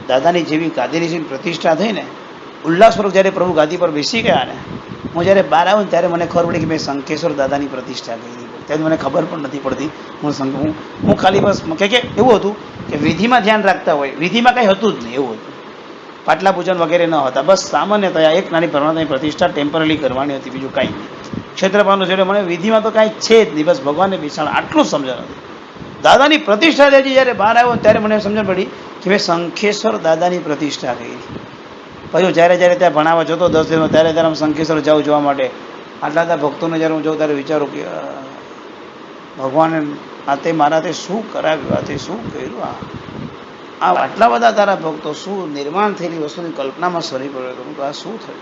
દાદાની જેવી ગાદીની પ્રતિષ્ઠા થઈ ને, ઉલ્લાસપૂર્વક જ્યારે પ્રભુ ગાદી પર બેસી ગયા ને, હું જ્યારે બહાર આવ્યો ને ત્યારે મને ખબર પડી કે મેં શંખેશ્વર દાદાની પ્રતિષ્ઠા કરી. ત્યારે મને ખબર પણ નથી પડતી. હું ખાલી બસ કે એવું હતું કે વિધિમાં ધ્યાન રાખતા હોય, વિધિમાં કંઈ હતું જ નહીં. એવું હતું, પાટલા પૂજન વગેરે ન હતા. બસ સામાન્યતયા એક નાની પરમાત્માની પ્રતિષ્ઠા ટેમ્પરરી કરવાની હતી, બીજું કાંઈ નહીં. ક્ષેત્રપાલનો જોડે મને વિધિમાં તો કાંઈ છે જ નહીં, બસ ભગવાનને બેસાડ, આટલું સમજણ હતી. દાદાની પ્રતિષ્ઠા થઈ જ્યારે બહાર આવ્યો ત્યારે મને સમજણ પડી કે મેં શંખેશ્વર દાદાની પ્રતિષ્ઠા કરી. પછી જ્યારે ત્યાં ભણાવવા જતો 10 દિવસમાં ત્યારે હું શંખેશ્વર જાઉં જોવા માટે. આટલા બધા ભક્તોને જ્યારે હું જાઉં ત્યારે વિચારું કે ભગવાને આ તે મારા તે શું કરાવ્યું, આ તે શું કર્યું, આ આટલા બધા તારા ભક્તો, શું નિર્માણ થયેલી વસ્તુની કલ્પનામાં સરી પડ્યો તો આ શું થયું.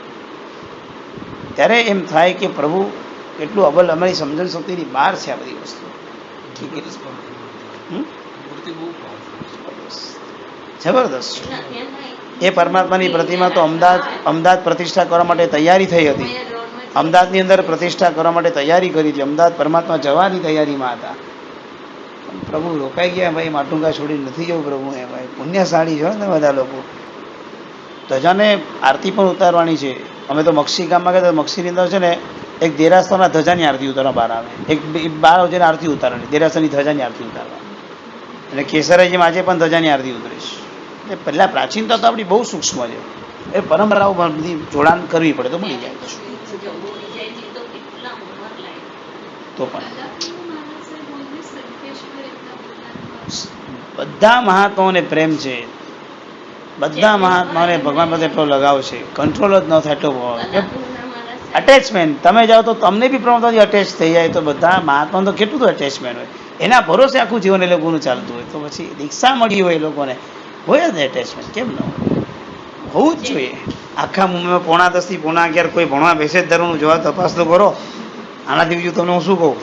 ત્યારે એમ થાય કે પ્રભુ કેટલું અબલ, અમારી સમજણ શક્તિની બહાર છે આ બધી વસ્તુ. જબરદસ્ત. એ પરમાત્માની પ્રતિમા તો અમદાવાદ પ્રતિષ્ઠા કરવા માટે તૈયારી થઈ હતી. અમદાવાદની અંદર પ્રતિષ્ઠા કરવા માટે તૈયારી કરી હતી. અમદાવાદ પરમાત્મા જવાની તૈયારીમાં હતા. પ્રભુ રોકાઈ ગયા. ભાઈ માટુંગા છોડી નથી જવું પ્રભુ. એ ભાઈ પુણ્યશાળી છો ને બધા લોકો. ધજાને આરતી પણ ઉતારવાની છે. અમે તો મક્ષી ગામમાં ગયા, મક્ષીની અંદર છે ને એક દેરાસરના ધજાની આરતી ઉતારવા બહાર આવે. એક બાર જઈને આરતી ઉતારવાની, દેરાસરની ધજાની આરતી ઉતારવાની. અને કેસરાઈ જેમ આજે પણ ધજાની આરતી ઉતરીશ. એ પહેલાં પ્રાચીનતા તો આપણી બહુ સૂક્ષ્મ છે. એ પરંપરાઓ બધી જોડાણ કરવી પડે તો મળી જાય. તો પણ બધા મહાત્માઓને પ્રેમ છે, બધા મહાત્માઓને ભગવાન પાસે એટલો લગાવ છે, કંટ્રોલ જ ન થાય એટલો અટેચમેન્ટ. તમે જાઓ તો તમને બી પ્રમાણથી અટેચ થઈ જાય. તો બધા મહાત્માનું તો કેટલું તો અટેચમેન્ટ હોય. એના ભરોસે આખું જીવન એ લોકોનું ચાલતું હોય. તો પછી દીક્ષા મળી હોય એ લોકોને, હોય જ ને એટેચમેન્ટ, કેમ ન હોય? હોવું જ જોઈએ. આખા મુંબઈમાં 9:30 થી 11:30 કોઈ ભણવા બેસે જ ધર્મનું જોવા તપાસ તો કરો. આનાથી બીજું તમને હું શું કહું?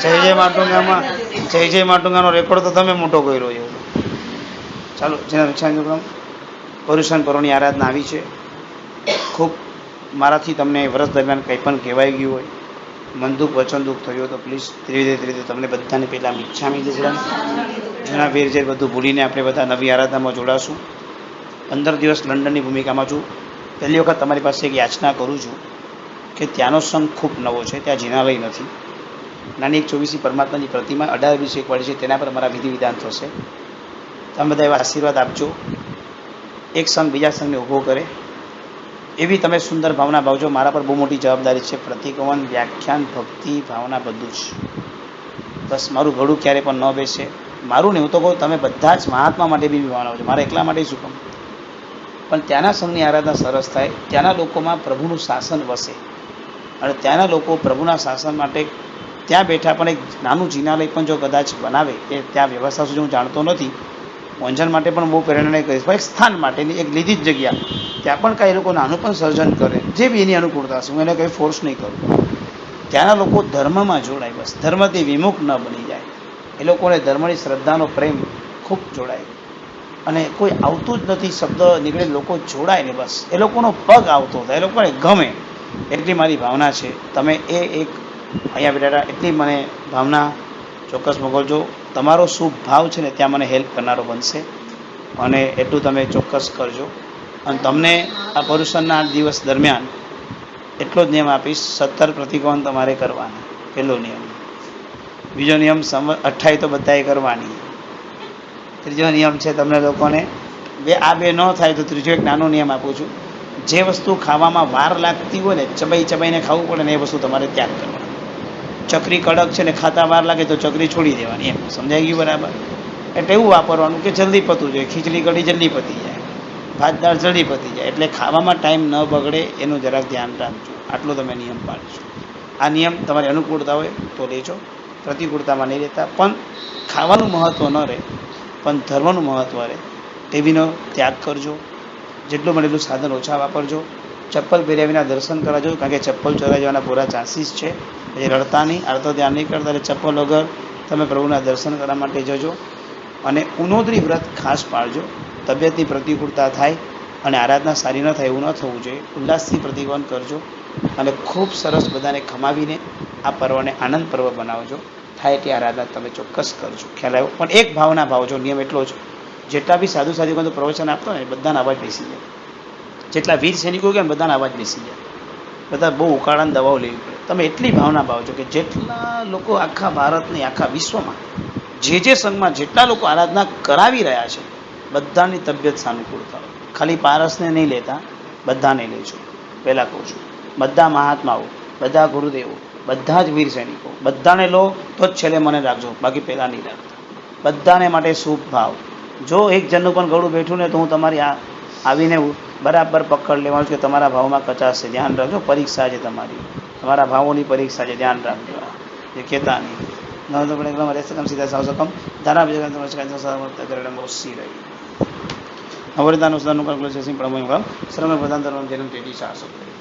જય માટુંગામાં જય માટુંગાનો રેકોર્ડ તો તમે મોટો કર્યો છે. ચાલો, જેના વિચાર પરુષણ પરોની આરાધના આવી છે. ખૂબ મારાથી તમને વર્ષ દરમિયાન કંઈ પણ કહેવાઈ ગયું હોય, મન દુઃખ વચન દુઃખ થયું તો પ્લીઝ ધીરે ધીરે તમને બધાને પહેલાં ઈચ્છામી દીધા જૂના વેર ઝેર બધું ભૂલીને આપણે બધા નવી આરાધનામાં જોડાશું. 15 દિવસ લંડનની ભૂમિકામાં છું. પહેલી વખત તમારી પાસે એક યાચના કરું છું કે ત્યાંનો સંઘ ખૂબ નવો છે, ત્યાં જિનાલય નથી. નાની એક 24 પરમાત્માની પ્રતિમા 18-20 એક વાળી છે, તેના પર મારા વિધિ વિધાન થશે. તમે બધા એવા આશીર્વાદ આપજો. એક સંઘ બીજા સંઘને ઊભો કરે એવી તમે સુંદર ભાવના ભાવજો. મારા પર બહુ મોટી જવાબદારી છે. પ્રતિકવન, વ્યાખ્યાન, ભક્તિ, ભાવના બધું જ. બસ મારું ઘડું ક્યારે પણ ન બેસે. મારું નહીં, હું તો કહું તમે બધા જ મહાત્મા માટે બી ભાવના આવજો, મારા એકલા માટે શું કહું. પણ ત્યાંના સંઘની આરાધના સરસ થાય, ત્યાંના લોકોમાં પ્રભુનું શાસન વસે. અને ત્યાંના લોકો પ્રભુના શાસન માટે ત્યાં બેઠા પણ એક નાનું જિનાલય પણ જો કદાચ બનાવે, એ ત્યાં વ્યવસ્થા સુધી હું જાણતો નથી, વાંચન માટે પણ બહુ પ્રેરણા નહીં કરીશ, પણ એક સ્થાન માટેની એક લીધી જ જગ્યા, ત્યાં પણ કાંઈ લોકો નાનું પણ સર્જન કરે, જે બી એની અનુકૂળતા હશે, હું એને કંઈ ફોર્સ નહીં કરું. ત્યાંના લોકો ધર્મમાં જોડાય, બસ ધર્મથી વિમુખ ન બની જાય. એ લોકોને ધર્મની શ્રદ્ધાનો પ્રેમ ખૂબ જોડાય, અને કોઈ આવતું જ નથી શબ્દ નીકળે, લોકો જોડાય ને બસ એ લોકોનો પગ આવતો થાય, એ લોકોને ગમે, એટલી મારી ભાવના છે. તમે એ એક અહીંયા બેઠા એટલી મને ભાવના ચોક્કસ મોકલજો. તમારો શુભ ભાવ છે ને ત્યાં મને હેલ્પ કરનારો બનશે, અને એટલું તમે ચોક્કસ કરજો. અને તમને આ પર્યુષણના 8 દિવસ દરમિયાન એટલો જ નિયમ આપીશ, 17 પ્રતિકોણ તમારે કરવાના, પહેલો નિયમ. બીજો નિયમ 28 તો બધાએ કરવાની. ત્રીજો નિયમ છે તમને લોકોને આ બે ન થાય તો ત્રીજો એક નાનો નિયમ આપું છું. જે વસ્તુ ખાવામાં વાર લાગતી હોય ને, ચબાઈ ચબાઈને ખાવું પડે ને, એ વસ્તુ તમારે ત્યાગ કરવાની. ચકરી કડક છે ને ખાતા વાર લાગે તો ચકરી છોડી દેવાની, એમ સમજાઈ ગયું બરાબર? એટલે એવું વાપરવાનું કે જલ્દી પતવું જોઈએ. ખીચડી કઢી જલ્દી પતી જાય, ભાત દાળ જલ્દી પતી જાય, એટલે ખાવામાં ટાઈમ ન બગડે એનું જરાક ધ્યાન રાખજો. આટલો તમે નિયમ પાડજો. આ નિયમ તમારી અનુકૂળતા હોય તો લેજો, પ્રતિકૂળતામાં નહીં રહેતા. પણ ખાવાનું મહત્ત્વ ન રહે, પણ ધર્મનું મહત્ત્વ રહે, ટીવીનો ત્યાગ કરજો. જેટલું મળે એટલું સાધન ઓછા વાપરજો. ચપ્પલ પહેર્યા વિના દર્શન કરાવજો, કારણ કે ચપ્પલ ચોરાઈ જવાના પૂરા ચાન્સીસ છે. એ રડતા નહીં, આડતો ધ્યાન નહીં કરતા, એટલે ચપ્પલ વગર તમે પ્રભુના દર્શન કરવા માટે જજો. અને ઉનોદરી વ્રત ખાસ પાળજો. તબિયતની પ્રતિકૂળતા થાય અને આરાધના સારી ન થાય એવું ન થવું જોઈએ. ઉલ્લાસથી પ્રતિકોણ કરજો, અને ખૂબ સરસ બધાને ખમાવીને આ પર્વને આનંદ પર્વ બનાવજો. થાય એટલી આરાધના તમે ચોક્કસ કરજો. ખ્યાલ આવ્યો? પણ એક ભાવના ભાવજો. નિયમ એટલો જ, જેટલા બી સાધુ સાધુઓને પ્રવચન આપતો ને બધાને અવાજ બેસી જાય. જેટલા વીર સૈનિકો ગયા ને બધાને અવાજ બેસી જાય. બધા બહુ ઉકાળાની દવાઓ લેવી પડે. તમે એટલી ભાવના ભાવજો કે જેટલા લોકો આખા ભારતની, આખા વિશ્વમાં જે સંઘમાં જેટલા લોકો આરાધના કરાવી રહ્યા છે, બધાની તબિયત સાનુકૂળ થાય. ખાલી પારસને નહીં લેતા, બધાને લેજો. પહેલાં કહું છું, બધા મહાત્માઓ, બધા ગુરુદેવો, બધા જ વીર સૈનિકો, બધાને લો તો જ છેલ્લે મને રાખજો, બાકી પહેલાં નહીં રાખતા. બધાને માટે શુભ ભાવ. જો એક જણનું પણ ગળું બેઠું ને તો હું તમારી આવીને બરાબર પકડ લેવાનું છે કે તમારા ભાવમાં કચાશ છે, ધ્યાન રાખજો. પરીક્ષા છે તમારી, તમારા ભાવોની પરીક્ષા છે, ધ્યાન રાખજો. એ કહેતા નહીં ન તો પણ એકદમ રેસકમ સીધા સાવસકમ ધારા બીજા સી રહી અવરદાન ઉસદાનું કલ્કુલેશન પ્રમોય શ્રમ પ્રધાન ધર્મ જન્મ ટેટી શાસક.